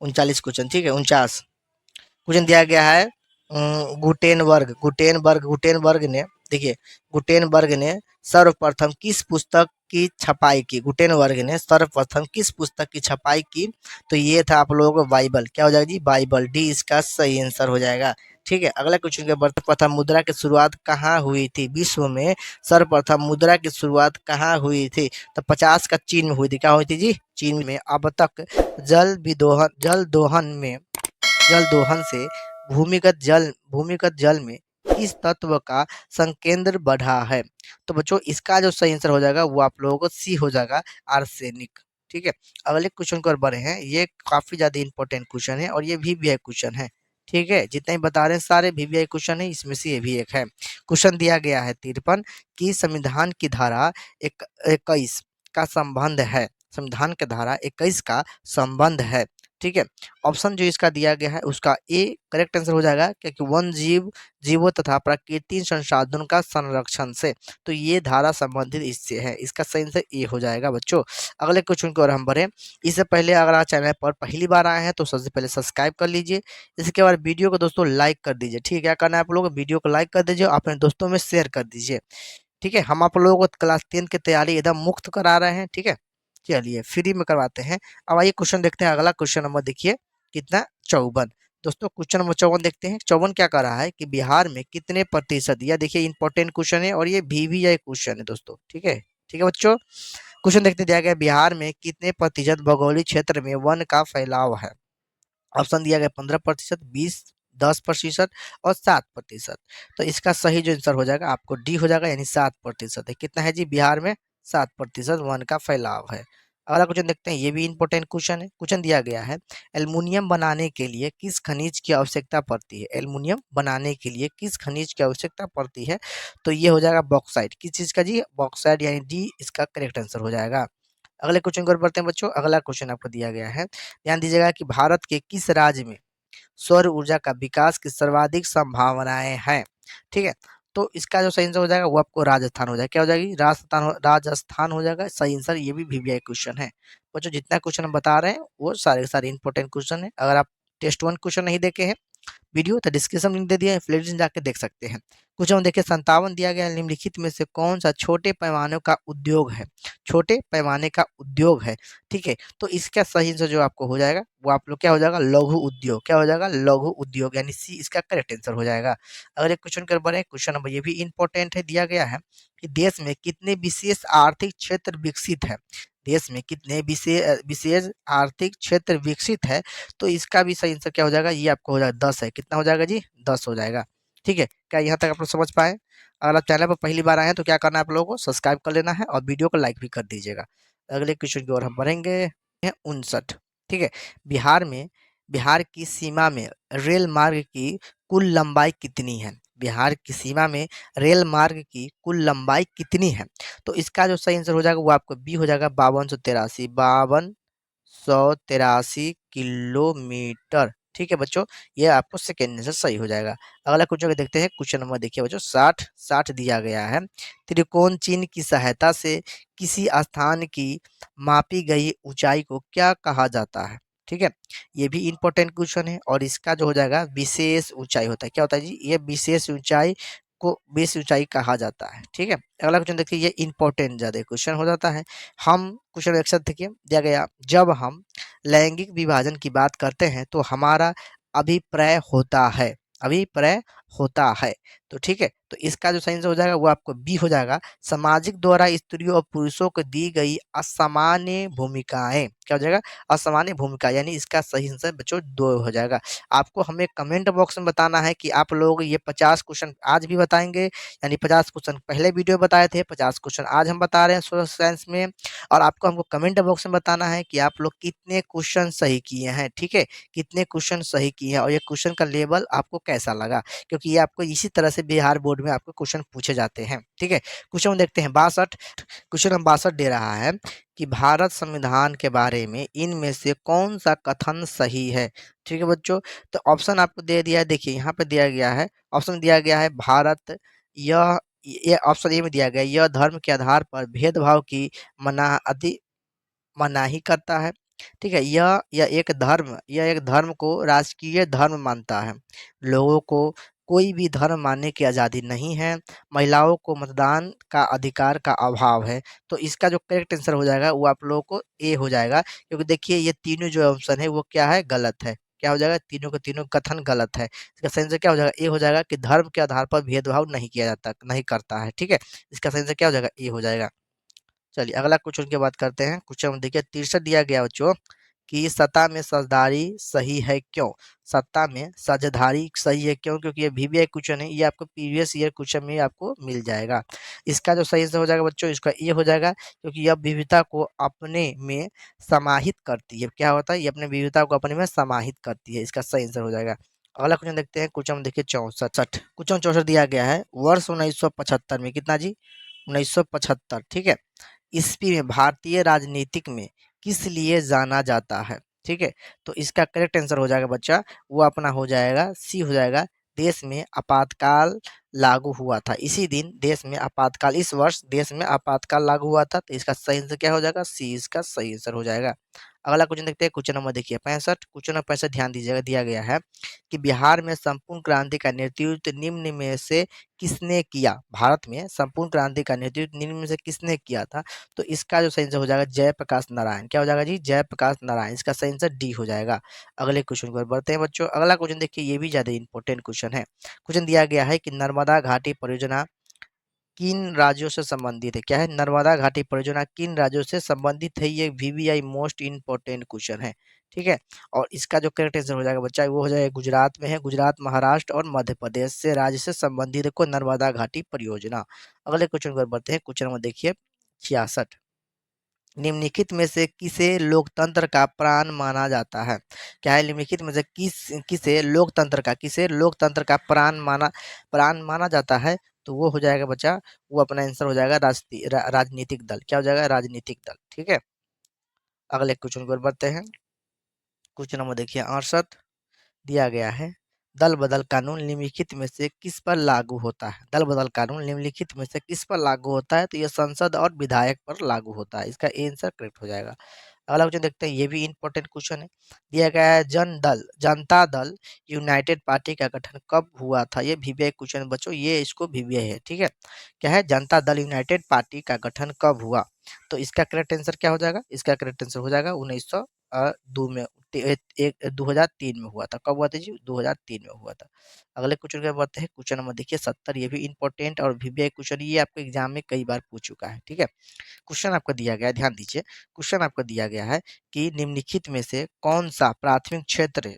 A: 39 क्वेश्चन, ठीक है। 49 क्वेश्चन दिया गया है। गुटेनबर्ग ने, देखिए, गुटेनबर्ग ने सर्वप्रथम किस पुस्तक की छपाई की? गुटेनबर्ग ने सर्वप्रथम किस पुस्तक की छपाई की? तो ये था आप लोगों को बाइबल। क्या हो जाएगा जी? बाइबल। डी इसका सही आंसर हो जाएगा। ठीक है, अगला क्वेश्चन के बढ़ते, प्रथम मुद्रा की शुरुआत कहाँ हुई थी? विश्व में सर्वप्रथम मुद्रा की शुरुआत कहाँ हुई थी? तो 50 का चीन में हुई थी। क्या हुई थी जी? चीन में। अब तक जल दोहन से भूमिगत जल में किस तत्व का संकेंद्र बढ़ा है? तो बच्चों इसका जो सही आंसर हो जाएगा वो आप लोगों को सी हो जाएगा, आर्सेनिक। ठीक है, अगले क्वेश्चन की ओर बढ़े हैं। ये काफी ज्यादा इंपॉर्टेंट क्वेश्चन है और ये VVI क्वेश्चन है। ठीक है, जितने भी बता रहे हैं सारे VVI क्वेश्चन है, इसमें से ये भी एक है। क्वेश्चन दिया गया है 53 की संविधान की धारा 21 का संबंध है। संविधान की धारा 21 का संबंध है। ठीक है, ऑप्शन जो इसका दिया गया है उसका ए करेक्ट आंसर हो जाएगा, क्योंकि वन जीवों तथा प्राकृतिक संसाधनों का संरक्षण से। तो ये धारा संबंधित इससे है, इसका सही आंसर ए हो जाएगा बच्चों। अगले क्वेश्चन की ओर हम बढ़े। इससे पहले अगर आप चैनल पर पहली बार आए हैं तो सबसे पहले सब्सक्राइब कर लीजिए। इसके बाद वीडियो को दोस्तों लाइक कर दीजिए। ठीक है, क्या करना है आप लोगों को? वीडियो को लाइक कर दीजिए, अपने दोस्तों में शेयर कर दीजिए। ठीक है, हम आप लोगों को क्लास 10 की तैयारी एकदम मुफ्त करा रहे हैं। ठीक है, चलिए फ्री में करवाते हैं। अब आइए क्वेश्चन देखते हैं। अगला क्वेश्चन नंबर देखिए कितना, 54। दोस्तों क्वेश्चन नंबर 54 देखते हैं। 54 क्या कर रहा है कि बिहार में कितने प्रतिशत, यह देखिए इंपॉर्टेंट क्वेश्चन है और ये VVI क्वेश्चन है दोस्तों। ठीक है, ठीक है बच्चों, क्वेश्चन देखते दिया गया बिहार में कितने प्रतिशत भौगोलिक क्षेत्र में वन का फैलाव है? ऑप्शन दिया गया 15%, 20, 10% और 7%। तो इसका सही जो आंसर हो जाएगा आपको डी हो जाएगा, यानी 7% है। कितना है जी? बिहार में 7% वन का फैलाव है। अगला क्वेश्चन देखते हैं, ये भी इंपॉर्टेंट क्वेश्चन है। क्वेश्चन दिया गया है एल्युमिनियम बनाने के लिए किस खनिज की आवश्यकता पड़ती है? एल्युमिनियम बनाने के लिए किस खनिज की आवश्यकता पड़ती है? तो ये हो जाएगा बॉक्साइट। किस चीज का जी? बॉक्साइट, यानी डी इसका करेक्ट आंसर हो जाएगा। अगले क्वेश्चन की ओर बढ़ते हैं बच्चों। अगला क्वेश्चन आपको दिया गया है, ध्यान दीजिएगा कि भारत के किस राज्य में सौर ऊर्जा का विकास की सर्वाधिक संभावनाएं हैं? ठीक है, तो इसका जो सही आंसर हो जाएगा वो आपको राजस्थान हो जाएगा। क्या हो जाएगी? राजस्थान हो जाएगा सही आंसर। ये भी VVI क्वेश्चन है बच्चों। जितना क्वेश्चन हम बता रहे हैं वो सारे के सारे इंपॉर्टेंट क्वेश्चन है। अगर आप टेस्ट 1 क्वेश्चन नहीं देखे हैं वीडियो तो डिस्क्रिप्शन लिंक दे दिया है, प्लेलिस्ट जाके देख सकते हैं। कुछ हम देखिए 57 दिया गया है, निम्नलिखित में से कौन सा छोटे पैमाने का उद्योग है? छोटे पैमाने का उद्योग है। ठीक है, तो इसका सही आंसर जो आपको हो जाएगा वो आप लोग क्या हो जाएगा? लघु उद्योग। क्या हो जाएगा? लघु उद्योग, यानी सी इसका करेक्ट आंसर हो जाएगा। अगर एक क्वेश्चन कर बढ़े, क्वेश्चन नंबर ये भी इंपॉर्टेंट है। दिया गया है कि देश में कितने विशेष आर्थिक क्षेत्र विकसित है? देश में कितने विशेष आर्थिक क्षेत्र विकसित है? तो इसका भी सही आंसर क्या हो जाएगा? ये आपको हो जाएगा 10 है। कितना हो जाएगा जी? 10 हो जाएगा। ठीक है, क्या यहाँ तक आप लोग समझ पाए? अगर आप चैनल पर पहली बार आए हैं तो क्या करना है आप लोगों को? सब्सक्राइब कर लेना है और वीडियो को लाइक भी कर दीजिएगा। अगले क्वेश्चन की ओर हम बढ़ेंगे। 59। ठीक है, बिहार में बिहार की सीमा में रेल मार्ग की कुल लंबाई कितनी है? बिहार की सीमा में रेल मार्ग की कुल लंबाई कितनी है? तो इसका जो सही आंसर हो जाएगा वो आपको बी हो जाएगा, 5283 किलोमीटर। ठीक है बच्चों, ये आपको सेकेंड आंसर सही हो जाएगा। अगला क्वेश्चन देखते हैं। क्वेश्चन नंबर देखिए बच्चों 60 दिया गया है। त्रिकोण चिन्ह की सहायता से किसी स्थान की मापी गई ऊंचाई को क्या कहा जाता है? ठीक है, ये भी इंपॉर्टेंट क्वेश्चन है और इसका जो हो जाएगा विशेष ऊंचाई होता है। क्या होता है जी? ये विशेष ऊंचाई को बेस ऊंचाई कहा जाता है। ठीक है, अगला क्वेश्चन देखिए, ये इंपॉर्टेंट ज्यादा क्वेश्चन हो जाता है। हम क्वेश्चन एक देखिए दिया गया, जब हम लैंगिक विभाजन की बात करते हैं तो हमारा अभिप्राय होता है, अभिप्राय होता है। तो ठीक है, तो इसका जो सही आंसर हो जाएगा वो आपको बी हो जाएगा। सामाजिक द्वारा स्त्रियों और पुरुषों को दी गई असामान्य भूमिकाएं, क्या हो जाएगा? असामान्य भूमिका, यानी इसका सही आंसर बच्चों दो हो जाएगा। आपको हमें कमेंट बॉक्स में बताना है कि आप लोग ये 50 क्वेश्चन आज भी बताएंगे, यानी 50 क्वेश्चन पहले वीडियो बताए थे, 50 क्वेश्चन आज हम बता रहे हैं सोशल साइंस में। और आपको हमको कमेंट बॉक्स में बताना है कि आप लोग कितने क्वेश्चन सही किए हैं, ठीक है, कितने क्वेश्चन सही किए हैं और ये क्वेश्चन का लेवल आपको कैसा लगा, क्योंकि ये आपको इसी तरह से बिहार बोर्ड में आपको क्वेश्चन पूछे जाते हैं। ठीक है, क्वेश्चन देखते हैं 62। क्वेश्चन नंबर 62 दे रहा है कि भारत संविधान के बारे में इनमें से कौन सा कथन सही है। ठीक है बच्चों, तो ऑप्शन आपको दे दिया है, देखिए यहाँ पे दिया गया है, ऑप्शन दिया गया है भारत, यह ये ऑप्शन ए में दिया गया है, यह धर्म के आधार पर भेदभाव की मना अति मनाही करता है। ठीक है, यह एक धर्म को राजकीय धर्म मानता है। लोगों को कोई भी धर्म मानने की आज़ादी नहीं है। महिलाओं को मतदान का अधिकार का अभाव है। तो इसका जो करेक्ट आंसर हो जाएगा वो आप लोगों को ए हो जाएगा, क्योंकि देखिए ये तीनों जो ऑप्शन है वो क्या है? गलत है। क्या हो जाएगा? तीनों के तीनों कथन गलत है। इसका सही आंसर क्या हो जाएगा? ए हो जाएगा कि धर्म के आधार पर भेदभाव नहीं किया जाता, नहीं करता है। ठीक है, इसका सही आंसर क्या हो जाएगा? ए हो जाएगा। चलिए अगला क्वेश्चन की बात करते हैं। क्वेश्चन देखिए 63 दिया गया बच्चों कि सत्ता में साझेदारी सही है क्यों? सत्ता में साझेदारी सही है क्यों? क्योंकि ये वीवीआई क्वेश्चन है, ये आपको प्रीवियस ईयर क्वेश्चन में आपको मिल जाएगा। इसका जो सही से हो जाएगा बच्चों, इसका ये हो जाएगा क्योंकि यह विविधता को अपने में समाहित करती है। क्या होता है? ये अपने विविधता को अपने में समाहित करती है। इसका सही आंसर हो जाएगा। अगला क्वेश्चन देखते हैं। क्वेश्चन देखिए 64, क्वेश्चन 64 दिया गया है वर्ष 1975 में, कितना जी? 1975। ठीक है, ईस्वी में भारतीय राजनीतिक में किस लिए जाना जाता है? ठीक है, तो इसका करेक्ट आंसर हो जाएगा बच्चा, वो अपना हो जाएगा सी हो जाएगा, देश में आपातकाल लागू हुआ था। इसी दिन देश में आपातकाल, इस वर्ष देश में आपातकाल लागू हुआ था। तो इसका सही आंसर क्या हो जाएगा? सी इसका सही आंसर हो जाएगा। अगला क्वेश्चन देखते हैं। क्वेश्चन नंबर देखिए 65। क्वेश्चन नंबर 65 ध्यान दीजिएगा, दिया गया है कि बिहार में संपूर्ण क्रांति का नेतृत्व निम्न में से किसने किया? भारत में संपूर्ण क्रांति का नेतृत्व निम्न में से किसने किया था? तो इसका जो सही आंसर हो जाएगा जयप्रकाश नारायण। क्या हो जाएगा जी? जयप्रकाश नारायण। इसका सही आंसर डी हो जाएगा। अगले क्वेश्चन की ओर बढ़ते हैं बच्चों। अगला क्वेश्चन देखिए, ये भी ज्यादा इंपॉर्टेंट क्वेश्चन है। क्वेश्चन दिया गया है कि नर्मदा घाटी परियोजना किन राज्यों से संबंधित है? क्या है? नर्मदा घाटी परियोजना किन राज्यों से संबंधित है? ये वीवीआई मोस्ट इंपॉर्टेंट क्वेश्चन है। ठीक है, और इसका जो करेक्ट आंसर हो जाएगा बच्चा वो हो जाएगा गुजरात में है। गुजरात, महाराष्ट्र और मध्य प्रदेश से राज्य से संबंधित को नर्मदा घाटी परियोजना। अगले क्वेश्चन पर बढ़ते हैं। क्वेश्चन नंबर देखिए 66, निम्नलिखित में से किसे लोकतंत्र का प्राण माना जाता है? क्या है? निम्नलिखित में से किसे लोकतंत्र का प्राण माना जाता है? तो वो हो जाएगा बच्चा, वो अपना आंसर हो जाएगा राजनीतिक दल। क्या हो जाएगा? राजनीतिक दल। ठीक है, अगले क्वेश्चन की ओर बढ़ते हैं। क्वेश्चन नंबर देखिए 68 दिया गया है, दल बदल कानून निम्नलिखित में से किस पर लागू होता है? दल बदल कानून निम्नलिखित में से किस पर लागू होता है? तो ये संसद और विधायक पर लागू होता है। इसका आंसर करेक्ट हो जाएगा। अगला क्वेश्चन देखते हैं, ये भी इंपॉर्टेंट क्वेश्चन है। दिया गया है जनता दल यूनाइटेड पार्टी का गठन कब हुआ था? ये वीवीआई क्वेश्चन बच्चों, ये इसको वीवीआई है। ठीक है, क्या है? जनता दल यूनाइटेड पार्टी का गठन कब हुआ? तो इसका करेक्ट आंसर क्या हो जाएगा? इसका करेक्ट आंसर हो जाएगा 1902 में, 2003 में हुआ था। कब हुआ था जी? 2003 में हुआ था। अगले क्वेश्चन की बढ़ते हैं। क्वेश्चन नंबर देखिए 70, ये भी इंपॉर्टेंट और वीवीआई क्वेश्चन, ये आपको एग्जाम में कई बार पूछ चुका है। ठीक है, क्वेश्चन आपको दिया गया है, ध्यान दीजिए। क्वेश्चन आपको दिया गया है कि निम्नलिखित में से कौन सा प्राथमिक क्षेत्र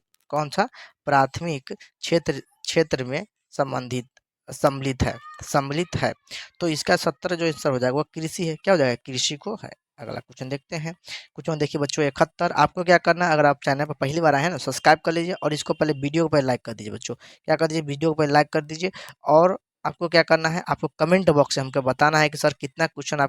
A: क्षेत्र में संबंधित सम्मिलित है। तो इसका 70 जो आंसर हो जाएगा वो कृषि है। क्या हो जाएगा? कृषि को है। अगला क्वेश्चन देखते हैं। क्वेश्चन देखिए बच्चों 71, आपको क्या करना है, अगर आप चैनल पर पहली बार आए हैं ना, सब्सक्राइब कर लीजिए और इसको पहले वीडियो को पहले लाइक कर दीजिए बच्चों। क्या कर दीजिए? वीडियो को पहले लाइक कर दीजिए। और आपको क्या करना है, आपको कमेंट बॉक्स में हमको बताना है कि सर कितना क्वेश्चन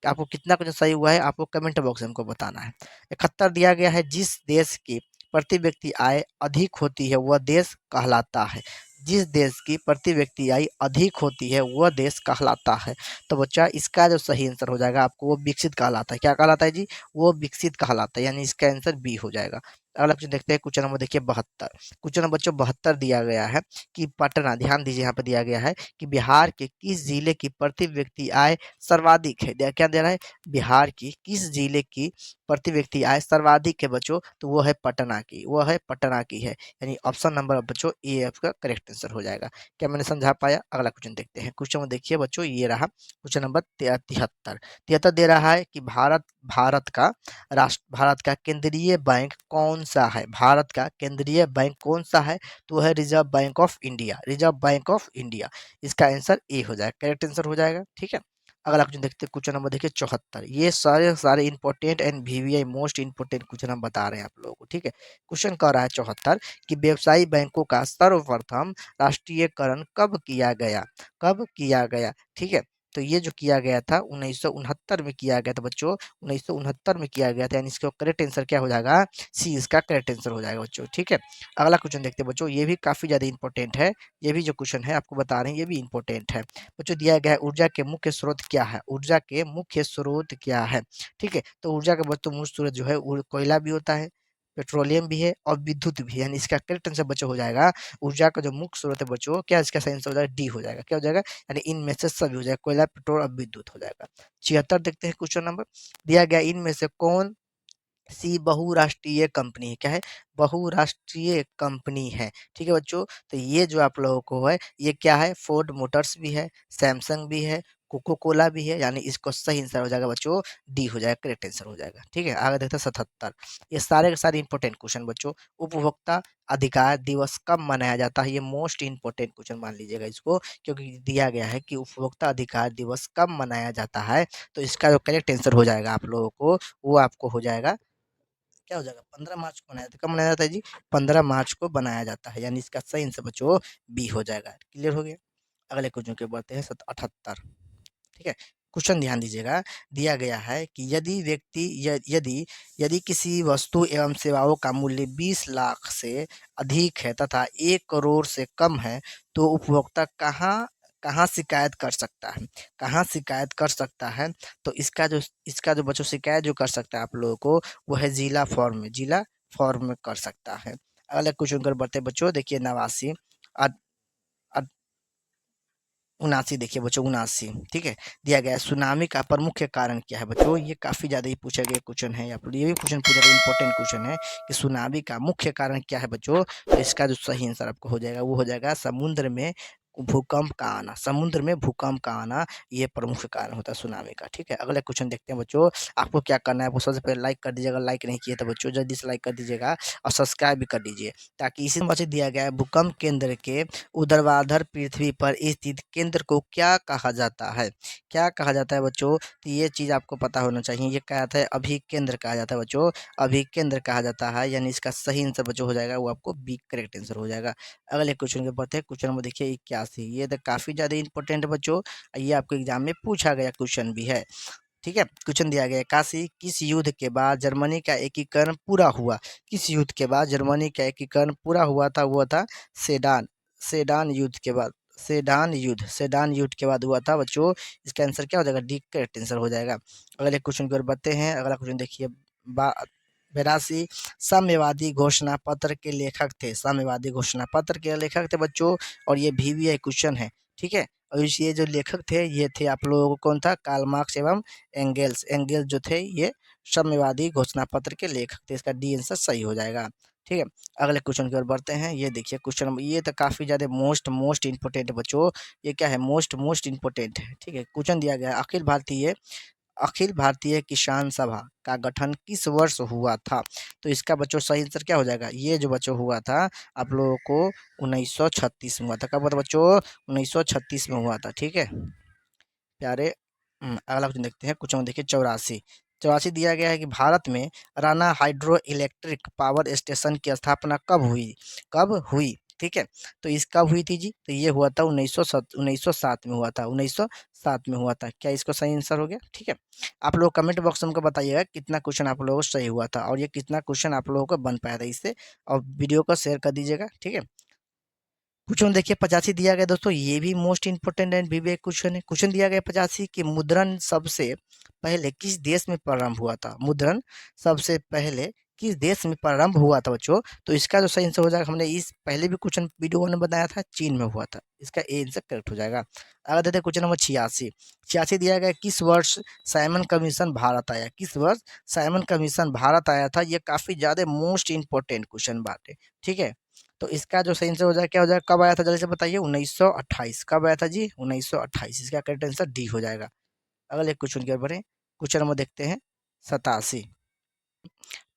A: आपको कितना क्वेश्चन सही हुआ है, आपको कमेंट बॉक्स में हमको बताना है। 71 दिया गया है, जिस देश की प्रति व्यक्ति आय अधिक होती है वह देश कहलाता है। जिस देश की प्रति व्यक्ति आय अधिक होती है वह देश कहलाता है। तो बच्चा इसका जो सही आंसर हो जाएगा आपको, वो विकसित कहलाता है। क्या कहलाता है जी? वो विकसित कहलाता है, यानी इसका आंसर बी हो जाएगा। अगला क्वेश्चन देखते हैं। क्वेश्चन नंबर देखिए 72। क्वेश्चन नंबर बच्चों 72 दिया गया है कि पटना, ध्यान दीजिए यहाँ पे दिया गया है कि बिहार के किस जिले की प्रति व्यक्ति आय सर्वाधिक है? क्या दे रहा है? बिहार की किस जिले की प्रति व्यक्ति आय सर्वाधिक है बच्चों, तो वो है पटना की, वो है पटना की है, यानी ऑप्शन नंबर बच्चों ए आपका करेक्ट आंसर हो जाएगा। क्या मैंने समझा पाया? अगला क्वेश्चन देखते हैं। क्वेश्चन देखिए बच्चों, ये रहा क्वेश्चन नंबर 73। 73 दे रहा है कि भारत का केंद्रीय बैंक कौन सा है? भारत का केंद्रीय बैंक कौन सा है? तो है reserve bank of India, reserve bank of India. इसका आंसर ए हो जाएगा, करेक्ट आंसर हो जाएगा। ठीक है, अगला क्वेश्चन देखते हैं। क्वेश्चन नंबर देखिए 74। ये सारे सारे important and VVI most important question हम बता रहे हैं आप लोगों को। ठीक है, क्वेश्चन कह रहा है 74 कि व्यवसायी बैंकों का सर्वप्रथम राष्ट्रीयकरण कब किया गया? कब किया गया? ठीक है, तो ये जो किया गया था 1969 में किया गया था बच्चों, 1969 में किया गया था, यानी इसका करेक्ट आंसर क्या हो जाएगा? सी इसका करेक्ट आंसर हो जाएगा बच्चों। ठीक है, अगला क्वेश्चन देखते हैं बच्चों, ये भी काफी ज्यादा इंपॉर्टेंट है। ये भी जो क्वेश्चन है आपको बता रहे हैं, ये भी इंपॉर्टेंट है बच्चों। दिया गया है ऊर्जा के मुख्य स्रोत क्या है? ऊर्जा के मुख्य स्रोत क्या है? ठीक है, तो ऊर्जा का बच्चों मुख्य स्रोत जो है कोयला भी होता है, पेट्रोलियम भी है और विद्युत भी है, यानी इसका करेक्ट आंसर बच्चों हो जाएगा ऊर्जा का जो मुख्य स्रोत है बच्चों, क्या इसका सही आंसर हो जाएगा? डी हो जाएगा। क्या हो जाएगा? यानी इनमें से सभी हो जाएगा, कोयला, पेट्रोल और विद्युत हो जाएगा। 76 देखते हैं क्वेश्चन नंबर। दिया गया इनमें से कौन सी बहुराष्ट्रीय कंपनी है? क्या है? बहुराष्ट्रीय कंपनी है। ठीक है बच्चों, तो ये जो आप लोगों को है, ये क्या है? फोर्ड मोटर्स भी है, सैमसंग भी है, कोको कोला भी है, यानी इसको सही आंसर हो जाएगा बच्चों, डी हो जाएगा, करेक्ट आंसर हो जाएगा। ठीक है, आगे देखते हैं 77। ये सारे के सारे इंपॉर्टेंट क्वेश्चन बच्चों। उपभोक्ता अधिकार दिवस कब मनाया जाता है? ये मोस्ट इंपॉर्टेंट क्वेश्चन मान लीजिएगा इसको, क्योंकि दिया गया है कि उपभोक्ता अधिकार दिवस कब मनाया जाता है। तो इसका जो करेक्ट आंसर हो जाएगा आप लोगों को, वो आपको हो जाएगा, क्या हो जाएगा? 15 मार्च को मनाया जाता है। कब मनाया जाता है जी? 15 मार्च को बनाया जाता है, यानी इसका सही आंसर बच्चों बी हो जाएगा। क्लियर हो गया? अगले क्वेश्चन के बढ़ते हैं 78। ठीक है, क्वेश्चन ध्यान दीजिएगा। दिया गया है कि यदि व्यक्ति यदि यदि किसी वस्तु एवं सेवाओं का मूल्य 20 लाख से अधिक है तथा 1 करोड़ से कम है, तो उपभोक्ता कहाँ कहाँ शिकायत कर सकता है? कहाँ शिकायत कर सकता है? तो इसका जो बच्चों शिकायत जो कर सकता है आप लोगों को, वो है जिला फॉर्म में, जिला फॉर्म में कर सकता है। अगले क्वेश्चन कर बढ़ते हैं बच्चों, देखिए 89। 79 देखिए बच्चों, 79। ठीक है, दिया गया है सुनामी का प्रमुख कारण क्या है बच्चों? ये काफी ज्यादा ही पूछा गया क्वेश्चन है, या फिर ये भी क्वेश्चन पूछा गया, इंपॉर्टेंट क्वेश्चन है कि सुनामी का मुख्य कारण क्या है बच्चों? तो इसका जो सही आंसर आपको हो जाएगा, वो हो जाएगा समुद्र में भूकंप का आना। समुद्र में भूकंप का आना ये प्रमुख कारण होता है सुनामी का। ठीक है, अगले क्वेश्चन देखते हैं बच्चों। आपको क्या करना है? आपको सबसे पहले लाइक कर दीजिएगा, लाइक नहीं किए तो बच्चों जल्दी से लाइक कर दीजिएगा और सब्सक्राइब भी कर दीजिए, ताकि इसी में बच्चे दिया गया है भूकंप केंद्र के ऊर्ध्वाधर पृथ्वी पर स्थित केंद्र को क्या कहा जाता है? क्या कहा जाता है बच्चों? तो ये चीज़ आपको पता होना चाहिए। ये क्या आता है? अभिकेंद्र कहा जाता है बच्चों, अभिकेंद्र कहा जाता है, यानी इसका सही आंसर बच्चों हो जाएगा, वो आपको बी करेक्ट आंसर हो जाएगा। अगले क्वेश्चन के बढ़ते हैं। क्वेश्चन नंबर देखिए 81। ये तो काफ़ी ज़्यादा इंपॉर्टेंट है बच्चों, ये आपको एग्जाम में पूछा गया क्वेश्चन भी है। ठीक है, क्वेश्चन दिया गया है, काशी किस युद्ध के बाद जर्मनी का एकीकरण पूरा हुआ? किस युद्ध के बाद जर्मनी का एकीकरण पूरा हुआ था? वो था सेडान, सेडान युद्ध के बाद, सेडान युद्ध के बाद हुआ था बच्चों। इसका आंसर क्या हो जाएगा? डी करेक्ट आंसर हो जाएगा। अगले क्वेश्चन की ओर बढ़ते हैं। अगला क्वेश्चन देखिए 82। साम्यवादी घोषणा पत्र के लेखक थे, साम्यवादी घोषणा पत्र के लेखक थे बच्चों, और ये वीवीआई क्वेश्चन है। ठीक है, और ये जो लेखक थे, ये थे आप लोगों को कौन था? कार्ल मार्क्स एवं एंगेल्स। एंगेल्स जो थे ये साम्यवादी घोषणा पत्र के लेखक थे। इसका डी आंसर सही हो जाएगा। ठीक है, अगले क्वेश्चन की ओर बढ़ते हैं। ये देखिए क्वेश्चन नंबर, ये तो काफी ज्यादा मोस्ट मोस्ट इंपोर्टेंट है बच्चों। ये क्या है? मोस्ट मोस्ट इंपोर्टेंट है। ठीक है, क्वेश्चन दिया गया है, अखिल भारतीय किसान सभा का गठन किस वर्ष हुआ था? तो इसका बच्चों सही आंसर क्या हो जाएगा? ये जो बच्चों हुआ था आप लोगों को 1936 में हुआ था। कब हुआ था बच्चों? 1936 में हुआ था। ठीक है प्यारे। अगला क्वेश्चन देखते हैं। क्वेश्चन देखिए 84। 84 दिया गया है कि भारत में Rana hydro electric power station की स्थापना कब हुई? कब हुई? ठीक है, तो इस कब हुई थी जी? तो ये हुआ था 1907 में हुआ था, 1907 में हुआ था। क्या इसको सही आंसर हो गया? ठीक है, आप लोग कमेंट बॉक्स में हमको बताइएगा कितना क्वेश्चन आप लोगों को सही हुआ था, और ये कितना क्वेश्चन आप लोगों को बन पाया था इससे, और वीडियो को शेयर कर दीजिएगा। ठीक है, क्वेश्चन देखिए 85 दिया गया दोस्तों, ये भी most important and Vivek question है। क्वेश्चन दिया गया 85 कि मुद्रण सबसे पहले किस देश में प्रारंभ हुआ था? मुद्रण सबसे पहले किस देश में प्रारंभ हुआ था बच्चों? तो इसका जो सही आंसर हो जाएगा, हमने इस पहले भी क्वेश्चन वीडियो में बताया था, चीन में हुआ था। इसका ए आंसर करेक्ट हो जाएगा। अगर देते हैं क्वेश्चन नंबर 86। 86 दिया गया, किस वर्ष साइमन कमीशन भारत आया? किस वर्ष साइमन कमीशन भारत आया था? ये काफी ज्यादा मोस्ट इंपॉर्टेंट क्वेश्चन बात है, ठीक है। तो इसका जो सही आंसर हो जाएगा, क्या हो जाएगा, कब आया था, जल्दी से बताइए। 1928। कब आया था जी? 1928। इसका करेक्ट आंसर डी हो जाएगा। अगले क्वेश्चन की ओर बढ़े। क्वेश्चन नंबर देखते हैं 87।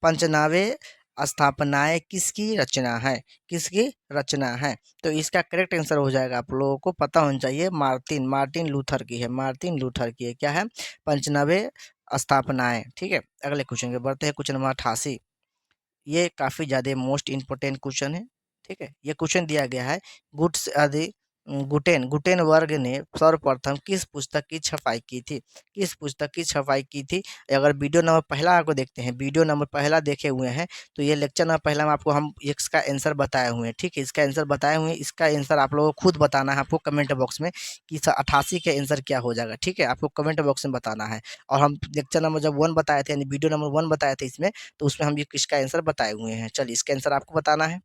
A: पंचनावे स्थापनाएं किसकी रचना है? किसकी रचना है? तो इसका करेक्ट आंसर हो जाएगा, आप लोगों को पता होना चाहिए, मार्टिन मार्टिन लूथर की है। मार्टिन लूथर की है। क्या है? पंचनावे स्थापनाएं, ठीक है। अगले क्वेश्चन के बढ़ते हैं। Question number 88। ये काफी ज्यादा मोस्ट इंपोर्टेंट क्वेश्चन है, ठीक है। ये क्वेश्चन दिया गया है, गुड्स आदि गुटेनबर्ग ने सर्वप्रथम किस पुस्तक की छपाई की थी? किस पुस्तक की छपाई की थी? अगर वीडियो नंबर पहला आपको देखते हैं, वीडियो नंबर पहला देखे हुए हैं, तो ये लेक्चर नंबर पहला में आपको हम इसका आंसर बताए हुए हैं, ठीक है। इसका आंसर बताए हुए हैं, इसका आंसर आप लोगों को खुद बताना है, आपको कमेंट बॉक्स में कि 88 का आंसर क्या हो जाएगा, ठीक है। आपको कमेंट बॉक्स में बताना है। और हम लेक्चर नंबर जब 1 बताए थे, यानी वीडियो नंबर 1 बताए थे इसमें, तो उसमें हम ये इसका आंसर बताए हुए हैं। चलिए, इसका आंसर आपको बताना है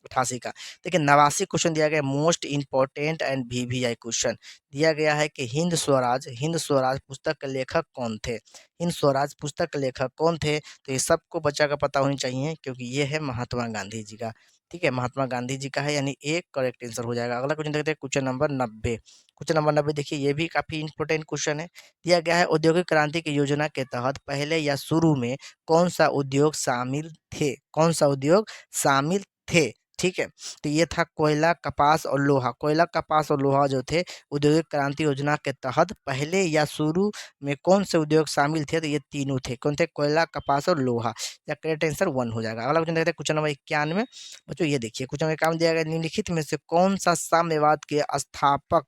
A: 88 का। देखिए, 89 क्वेश्चन दिया गया, most important and VVI question दिया गया है कि हिंद स्वराज पुस्तक के लेखक कौन थे? हिंद स्वराज पुस्तक के लेखक कौन थे? तो ये सबको बच्चा का पता होनी चाहिए, क्योंकि ये है महात्मा गांधी जी का, ठीक है। महात्मा गांधी जी का है, यानी एक करेक्ट आंसर हो जाएगा। अगला क्वेश्चन देखते हैं, क्वेश्चन नंबर 90। क्वेश्चन नंबर 90 देखिए, ये भी काफी इंपॉर्टेंट क्वेश्चन है। दिया गया है, औद्योगिक क्रांति की योजना के तहत पहले या शुरू में कौन सा उद्योग शामिल थे? कौन सा उद्योग शामिल थे? ठीक है। तो ये था कोयला, कपास और लोहा। कोयला, कपास और लोहा जो थे, औद्योगिक क्रांति योजना के तहत पहले या शुरू में कौन से उद्योग शामिल थे? तो ये तीनों थे। कौन थे? कोयला, कपास और लोहा। या करेक्ट आंसर 1 हो जाएगा। अगला क्वेश्चन देखते हैं, क्वेश्चन नंबर 91। बच्चों ये देखिए, क्वेश्चन नंबर 91 दिया गया, निम्नलिखित में से कौन सा साम्यवाद के स्थापक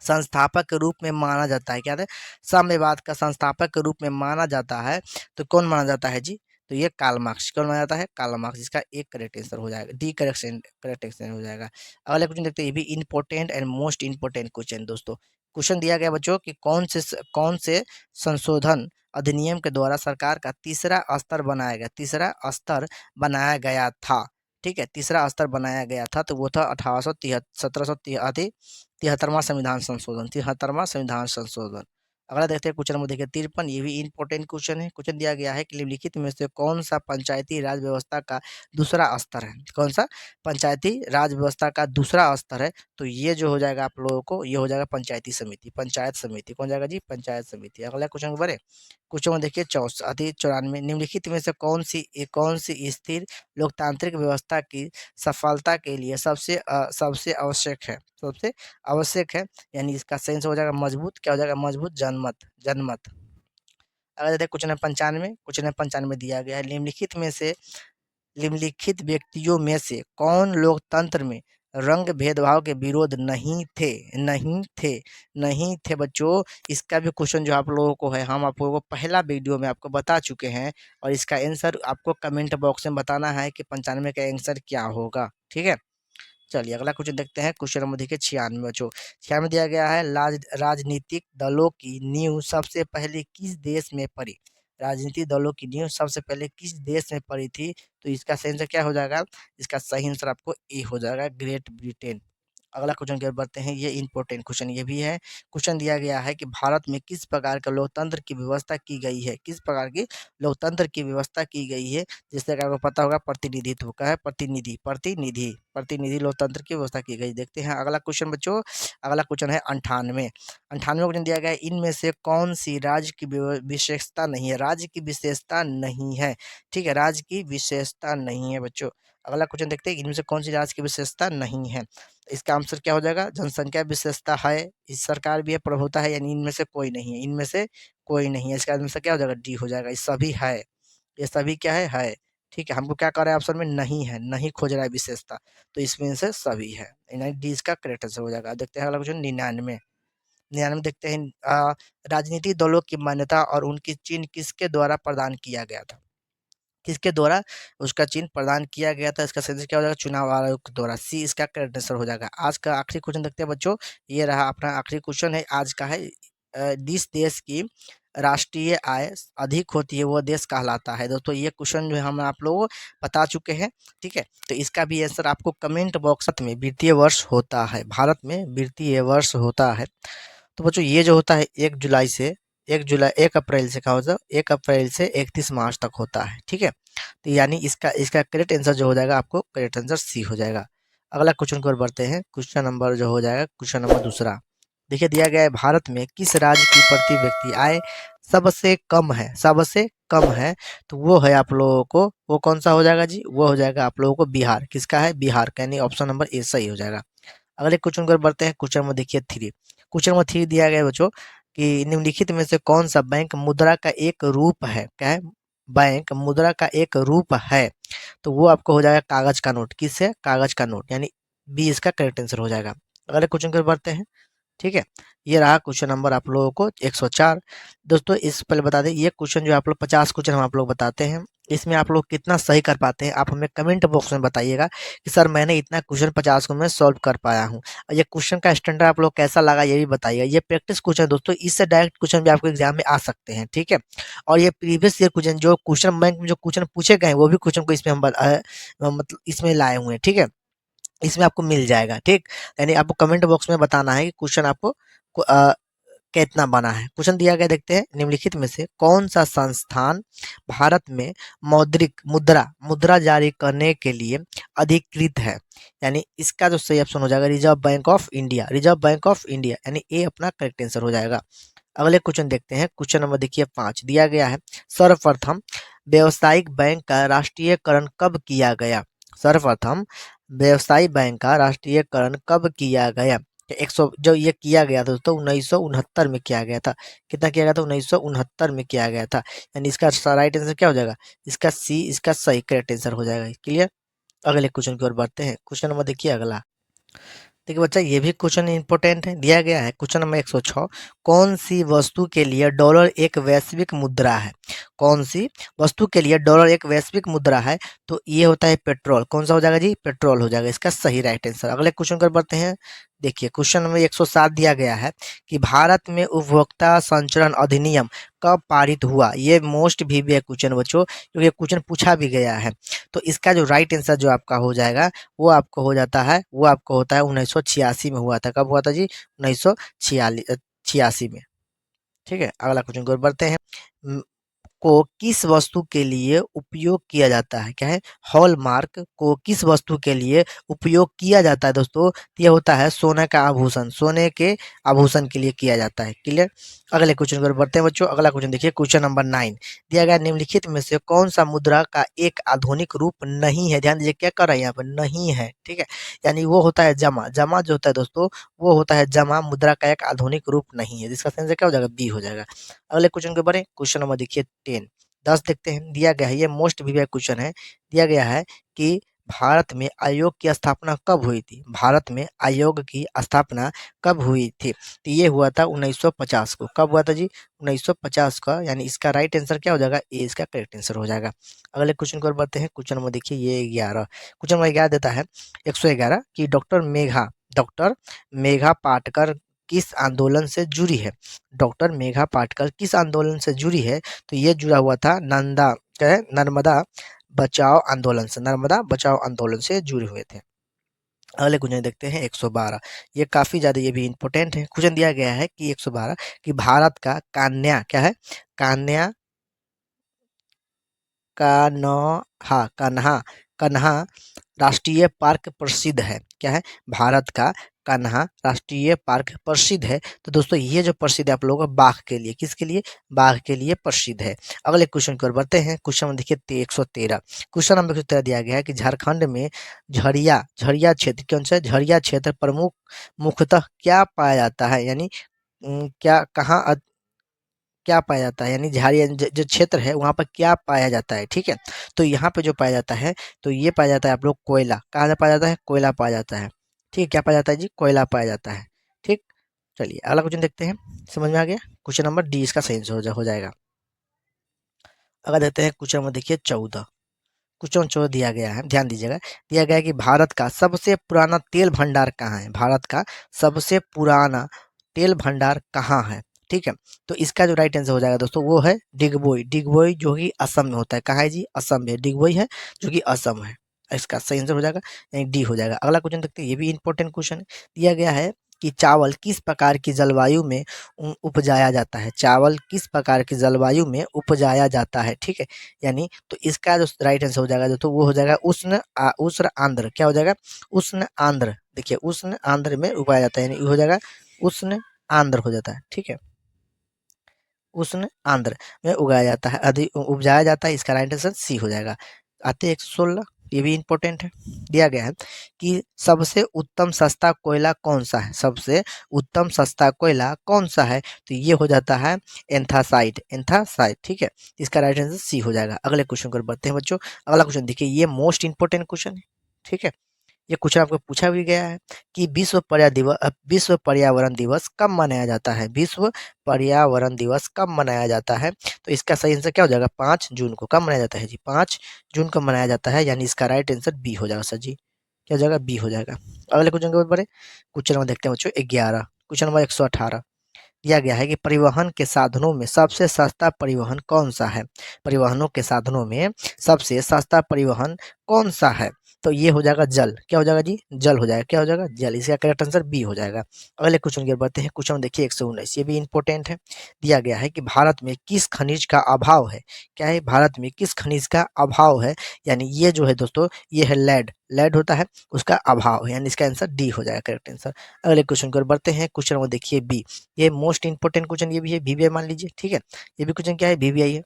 A: संस्थापक के रूप में माना जाता है? क्या है? साम्यवाद का संस्थापक के रूप में माना जाता है। तो कौन माना जाता है जी? तो ये कार्ल मार्क्स। कौन माना जाता है? Karl Marx. इसका एक करेक्ट आंसर हो जाएगा, डी करेक्ट आंसर हो जाएगा। अगला क्वेश्चन देखते हैं, ये भी important and most important question दोस्तों। क्वेश्चन दिया गया बच्चों कि कौन से संशोधन अधिनियम के द्वारा सरकार का तीसरा स्तर बनाया गया? तीसरा स्तर बनाया गया था, ठीक है। तीसरा स्तर बनाया गया था, तो वो था 73वां संविधान संशोधन। 73वां संविधान संशोधन। अगला देखते हैं, क्वेश्चन नंबर देखिए 53। ये भी इंपॉर्टेंट क्वेश्चन है। क्वेश्चन दिया गया है कि निम्नलिखित में से कौन सा पंचायती राज व्यवस्था का दूसरा स्तर है? कौन सा पंचायती राज व्यवस्था का दूसरा स्तर है? तो ये जो हो जाएगा आप लोगों को, ये हो जाएगा पंचायती समिति। पंचायत समिति कौन जाएगा जी? पंचायत समिति। अगला क्वेश्चन बढ़े। क्वेश्चन में देखिए 94। निम्नलिखित में से कौन सी स्थिर लोकतांत्रिक व्यवस्था की सफलता के लिए सबसे आवश्यक है? सबसे आवश्यक है, यानी इसका सेंस हो जाएगा मजबूत। क्या हो जाएगा? मजबूत जनमत। जनमत। अगर देखते हैं क्वेश्चन नंबर 95। क्वेश्चन नंबर 95 दिया गया है, निम्नलिखित व्यक्तियों में से कौन लोकतंत्र में रंग भेदभाव के विरोध नहीं थे? नहीं थे बच्चों। इसका भी क्वेश्चन जो आप लोगों को है, हम आप लोगों को पहला वीडियो में आपको बता चुके हैं, और इसका आंसर आपको कमेंट बॉक्स में बताना है कि 95 का आंसर क्या होगा, ठीक है। चलिए, अगला क्वेश्चन देखते हैं। क्वेश्चन नंबर देखिए 96 बच्चों। 96 दिया गया है, राजनीतिक दलों की नींव सबसे पहले किस देश में पड़ी? राजनीतिक दलों की नींव सबसे पहले किस देश में पड़ी थी? तो इसका सही आंसर क्या हो जाएगा? इसका सही आंसर आपको ए हो जाएगा, ग्रेट ब्रिटेन। अगला क्वेश्चन की ओर बढ़ते हैं, ये इंपॉर्टेंट क्वेश्चन ये भी है। क्वेश्चन दिया गया है कि भारत में किस प्रकार का लोकतंत्र की व्यवस्था की गई है? किस प्रकार की लोकतंत्र की व्यवस्था की गई है? जिससे कि आपको पता होगा, प्रतिनिधित्व का है, प्रतिनिधि लोकतंत्र की व्यवस्था की गई। देखते हैं अगला क्वेश्चन बच्चों। अगला क्वेश्चन है 98। 98 क्वेश्चन दिया गया है, इनमें से कौन सी राज्य की विशेषता नहीं है? राज्य की विशेषता नहीं है, ठीक है। राज्य की विशेषता नहीं है बच्चों। अगला क्वेश्चन देखते हैं, इनमें से कौन सी राज्य की विशेषता नहीं है? इसका आंसर क्या हो जाएगा? जनसंख्या विशेषता है, इस सरकार भी है, प्रभुता है, यानी इनमें से कोई नहीं है। इनमें से कोई नहीं है। इसका आंसर क्या हो जाएगा? डी हो जाएगा। ये सभी है। ये सभी क्या है, ठीक है। हमको क्या कर रहा है? ऑप्शन में नहीं है, नहीं खोज रहा है विशेषता, तो इसमें से सभी है, यानी डी इसका करेक्ट आंसर हो जाएगा। देखते हैं अगला क्वेश्चन 99। 99 देखते हैं, राजनीतिक दलों की मान्यता और उनकी चिन्ह किसके द्वारा प्रदान किया गया था? किसके द्वारा उसका चिन्ह प्रदान किया गया था? इसका सही आंसर क्या हो जाएगा? चुनाव आयोग के द्वारा। सी इसका करेक्ट आंसर हो जाएगा। आज का आखिरी क्वेश्चन देखते हैं बच्चों। ये रहा अपना आखिरी क्वेश्चन है आज का है, जिस देश की राष्ट्रीय आय अधिक होती है वो देश कहलाता है। दोस्तों ये क्वेश्चन जो है हम आप लोगों को बता चुके हैं, ठीक है। तो इसका भी आंसर आपको कमेंट बॉक्स में वित्तीय वर्ष होता है, भारत में वित्तीय वर्ष होता है। तो बच्चों ये जो होता है 1 अप्रैल से क्या होता है, 1 अप्रैल से 31 मार्च तक होता है, ठीक है। तो यानी इसका इसका करेक्ट आंसर जो हो जाएगा आपको करेक्ट आंसर सी हो जाएगा। अगला क्वेश्चन की ओर बढ़ते हैं। क्वेश्चन नंबर जो हो जाएगा क्वेश्चन नंबर दूसरा। देखिए दिया गया है भारत में किस राज्य की प्रति व्यक्ति आय सबसे कम है, सबसे कम है। तो वो है आप लोगों को, वो कौन सा हो जाएगा जी, वो हो जाएगा आप लोगों को बिहार। किसका है, बिहार का, यानी ऑप्शन नंबर ए सही हो जाएगा। अगले क्वेश्चन की ओर बढ़ते हैं। क्वेश्चन नंबर देखिए 3। क्वेश्चन नंबर 3 दिया गया है बच्चों कि निम्नलिखित में से कौन सा बैंक मुद्रा का एक रूप है, क्या है, बैंक मुद्रा का एक रूप है। तो वो आपको हो जाएगा कागज का नोट। किससे, कागज का नोट, यानी बी इसका करेक्ट आंसर हो जाएगा। अगले क्वेश्चन की ओर बढ़ते हैं, ठीक है। ये रहा क्वेश्चन नंबर आप लोगों को 104। दोस्तों इस पहले बता दें, ये क्वेश्चन जो आप लोग 50 क्वेश्चन हम आप लोग बताते हैं, इसमें आप लोग कितना सही कर पाते हैं आप हमें कमेंट बॉक्स में बताइएगा कि सर मैंने इतना क्वेश्चन 50 को मैं सॉल्व कर पाया हूँ। और ये क्वेश्चन का स्टैंडर्ड आप लोग कैसा लगा ये भी बताइएगा। ये प्रैक्टिस क्वेश्चन दोस्तों, इससे डायरेक्ट क्वेश्चन भी आपको एग्जाम में आ सकते हैं, ठीक है। और ये प्रीवियस ईयर क्वेश्चन, जो क्वेश्चन बैंक में जो क्वेश्चन पूछे गए वो भी क्वेश्चन को इसमें हम मतलब इसमें लाए हुए हैं, ठीक है। इसमें आपको मिल जाएगा, ठीक। यानी आपको कमेंट बॉक्स में बताना है कि क्वेश्चन आपको कितना बना है। क्वेश्चन दिया गया, देखते हैं। निम्नलिखित में से कौन सा संस्थान भारत में मौद्रिक मुद्रा मुद्रा जारी करने के लिए अधिकृत है। यानी इसका जो सही ऑप्शन हो जाएगा reserve bank of India, reserve bank of India, यानी ए अपना करेक्ट आंसर हो जाएगा। अगले क्वेश्चन देखते हैं। क्वेश्चन नंबर देखिए 5 दिया गया है। सर्वप्रथम व्यावसायिक बैंक का राष्ट्रीयकरण कब किया गया। सर्वप्रथम व्यवसायी बैंक का राष्ट्रीयकरण कब किया गया। 100 जो ये किया गया था दोस्तों 1969 में किया गया था। कितना किया गया था, 1969 में किया गया था। यानी इसका राइट आंसर क्या हो जाएगा, इसका सी इसका सही करेक्ट आंसर हो जाएगा। क्लियर। अगले क्वेश्चन की ओर बढ़ते हैं। क्वेश्चन नंबर देखिए अगला। देखिए बच्चा ये भी क्वेश्चन इंपॉर्टेंट है। दिया गया है क्वेश्चन नंबर 106, कौन सी वस्तु के लिए डॉलर एक वैश्विक मुद्रा है। कौन सी वस्तु के लिए डॉलर एक वैश्विक मुद्रा है। तो ये होता है पेट्रोल। कौन सा हो जाएगा जी, पेट्रोल हो जाएगा इसका सही राइट आंसर। अगले क्वेश्चन कर बढ़ते हैं। देखिए क्वेश्चन नंबर 107 दिया गया है कि भारत में उपभोक्ता संचरण अधिनियम कब पारित हुआ। ये मोस्ट भी है क्वेश्चन बच्चों, क्योंकि ये क्वेश्चन पूछा भी गया है। तो इसका जो राइट आंसर जो आपका हो जाएगा वो आपको हो जाता है, वो आपको होता है 1986 में हुआ था। कब हुआ था जी, 1986 में, ठीक है। अगला क्वेश्चन की ओर बढ़ते हैं। को किस वस्तु के लिए उपयोग किया जाता है, क्या है, हॉलमार्क को किस वस्तु के लिए उपयोग किया जाता है दोस्तों। तो ये होता है सोने का आभूषण, सोने के आभूषण के लिए किया जाता है। क्लियर। अगले क्वेश्चन की ओर बढ़ते हैं बच्चों। अगला क्वेश्चन देखिए क्वेश्चन नंबर 9 दिया गया, निम्नलिखित में से कौन सा मुद्रा का एक आधुनिक रूप नहीं है। ध्यान दीजिए क्या कर रहे हैं यहाँ पर, नहीं है, ठीक है। यानी वो होता है जमा, जमा जो होता है दोस्तों वो होता है जमा मुद्रा का एक आधुनिक रूप नहीं है, जिसका आंसर क्या हो जाएगा, बी हो जाएगा। अगले क्वेश्चन के बढ़े। क्वेश्चन नंबर देखिए 10 देखते हैं। दिया गया है, ये मोस्ट वीवीआई क्वेश्चन है। दिया गया है कि भारत में आयोग की स्थापना कब हुई थी। भारत में आयोग की स्थापना कब हुई थी। तो ये हुआ था 1950 को। कब हुआ था जी, 1950 का। यानी इसका राइट आंसर क्या हो जाएगा, ए इसका करेक्ट आंसर हो जाएगा। अगले क्वेश्चन की ओर बढ़ते हैं। क्वेश्चन नंबर देखिए ये 11। क्वेश्चन नंबर 11 देता है 111 कि डॉक्टर मेघा पाटकर किस आंदोलन से जुड़ी है। डॉक्टर मेघा पाटकर किस आंदोलन से जुड़ी है। तो ये जुड़ा हुआ था नर्मदा बचाओ आंदोलन से, नर्मदा बचाओ आंदोलन से जुड़े हुए थे। अगले क्वेश्चन देखते हैं 112। ये काफी ज्यादा ये भी इंपॉर्टेंट है। क्वेश्चन दिया गया है कि 112 कि भारत का कान्या क्या है, कान्या कान्हा कान्हा राष्ट्रीय पार्क प्रसिद्ध है। क्या है, भारत का कान्हा राष्ट्रीय पार्क प्रसिद्ध है। तो दोस्तों ये जो प्रसिद्ध है आप लोगों का बाघ के लिए, किसके लिए, बाघ के लिए प्रसिद्ध है। अगले क्वेश्चन की ओर बढ़ते हैं। क्वेश्चन नंबर देखिए 113। क्वेश्चन नंबर 113 दिया गया है कि झारखंड में झरिया झरिया क्षेत्र, कौन सा झरिया क्षेत्र प्रमुख मुख्यतः क्या पाया जाता है। यानी क्या कहाँ क्या पाया जाता है, यानी झाड़ी जो क्षेत्र है वहाँ पर क्या पाया जाता है, ठीक है। तो यहाँ पे जो पाया जाता है तो ये पाया जाता है आप लोग कोयला। कहाँ पाया जाता है, कोयला पाया जाता है, ठीक है। क्या पाया जाता है जी, कोयला पाया जाता है, ठीक। चलिए अगला क्वेश्चन देखते हैं। समझ में आ गया। क्वेश्चन नंबर डी इसका सही हो जाएगा। अगर देखते हैं क्वेश्चन नंबर देखिए 14। क्वेश्चन 14 दिया गया है, ध्यान दीजिएगा। दिया गया है कि भारत का सबसे पुराना तेल भंडार कहाँ है। भारत का सबसे पुराना तेल भंडार कहाँ है। ठीक है। तो इसका जो राइट आंसर हो जाएगा दोस्तों वो है डिगबोई। डिगबोई जो कि असम में होता है। कहाँ है जी? असम में डिगबोई है जो कि असम है। इसका सही आंसर हो जाएगा यानी डी हो जाएगा। अगला क्वेश्चन देखते हैं, ये भी इंपॉर्टेंट क्वेश्चन है। दिया गया है कि चावल किस प्रकार की जलवायु में उपजाया जाता है। चावल किस प्रकार की जलवायु में उपजाया जाता है, ठीक है। यानी तो इसका जो राइट आंसर हो जाएगा दोस्तों वो हो जाएगा उष्ण आंध्र। क्या हो जाएगा? उष्ण आंध्र। देखिए उष्ण आंध्र में उगाया जाता है यानी हो जाएगा उष्ण आंध्र हो जाता है, ठीक है। उष्ण आंध्र में उगाया जाता है, अधिक उपजाया जाता है। इसका राइट आंसर सी हो जाएगा। आते हैं 116, ये भी इंपॉर्टेंट है। दिया गया है कि सबसे उत्तम सस्ता कोयला कौन सा है। सबसे उत्तम सस्ता कोयला कौन सा है? तो ये हो जाता है एंथासाइड। एंथासाइड, ठीक है। इसका राइट आंसर सी हो जाएगा। अगले क्वेश्चन पर बढ़ते हैं बच्चों। अगला क्वेश्चन देखिए, ये मोस्ट इंपॉर्टेंट क्वेश्चन है, ठीक है। ये क्वेश्चन आपको पूछा भी गया है कि विश्व पर्यावरण दिवस कब मनाया जाता है। विश्व पर्यावरण दिवस कब मनाया जाता है? तो इसका सही आंसर क्या हो जाएगा? 5 जून को। कब मनाया जाता है जी? 5 जून को मनाया जाता है, यानी इसका राइट आंसर बी हो जाएगा सर जी। क्या हो जाएगा? बी हो जाएगा। अगले क्वेश्चन के ऊपर बढ़े। क्वेश्चन नंबर देखते हैं बच्चों 11। क्वेश्चन नंबर 118 दिया गया है कि परिवहन के साधनों में सबसे सस्ता परिवहन कौन सा है। परिवहनों के साधनों में सबसे सस्ता परिवहन कौन सा है? तो ये हो जाएगा जल। क्या हो जाएगा जी? जल हो जाएगा। क्या हो जाएगा? जल। इसका करेक्ट आंसर बी हो जाएगा। अगले क्वेश्चन की ओर बढ़ते हैं। क्वेश्चन देखिए 119, ये भी इंपॉर्टेंट है। दिया गया है कि भारत में किस खनिज का अभाव है। क्या है? भारत में किस खनिज का अभाव है? यानी ये जो है दोस्तों ये है लेड। लेड होता है, उसका अभाव है, यानी इसका आंसर डी हो जाएगा करेक्ट आंसर। अगले क्वेश्चन की ओर बढ़ते हैं। क्वेश्चन नंबर देखिए बी। ये मोस्ट इंपोर्टेंट क्वेश्चन ये भी है, वीवीआई मान लीजिए, ठीक है। ये भी क्वेश्चन क्या है? वीवीआई है।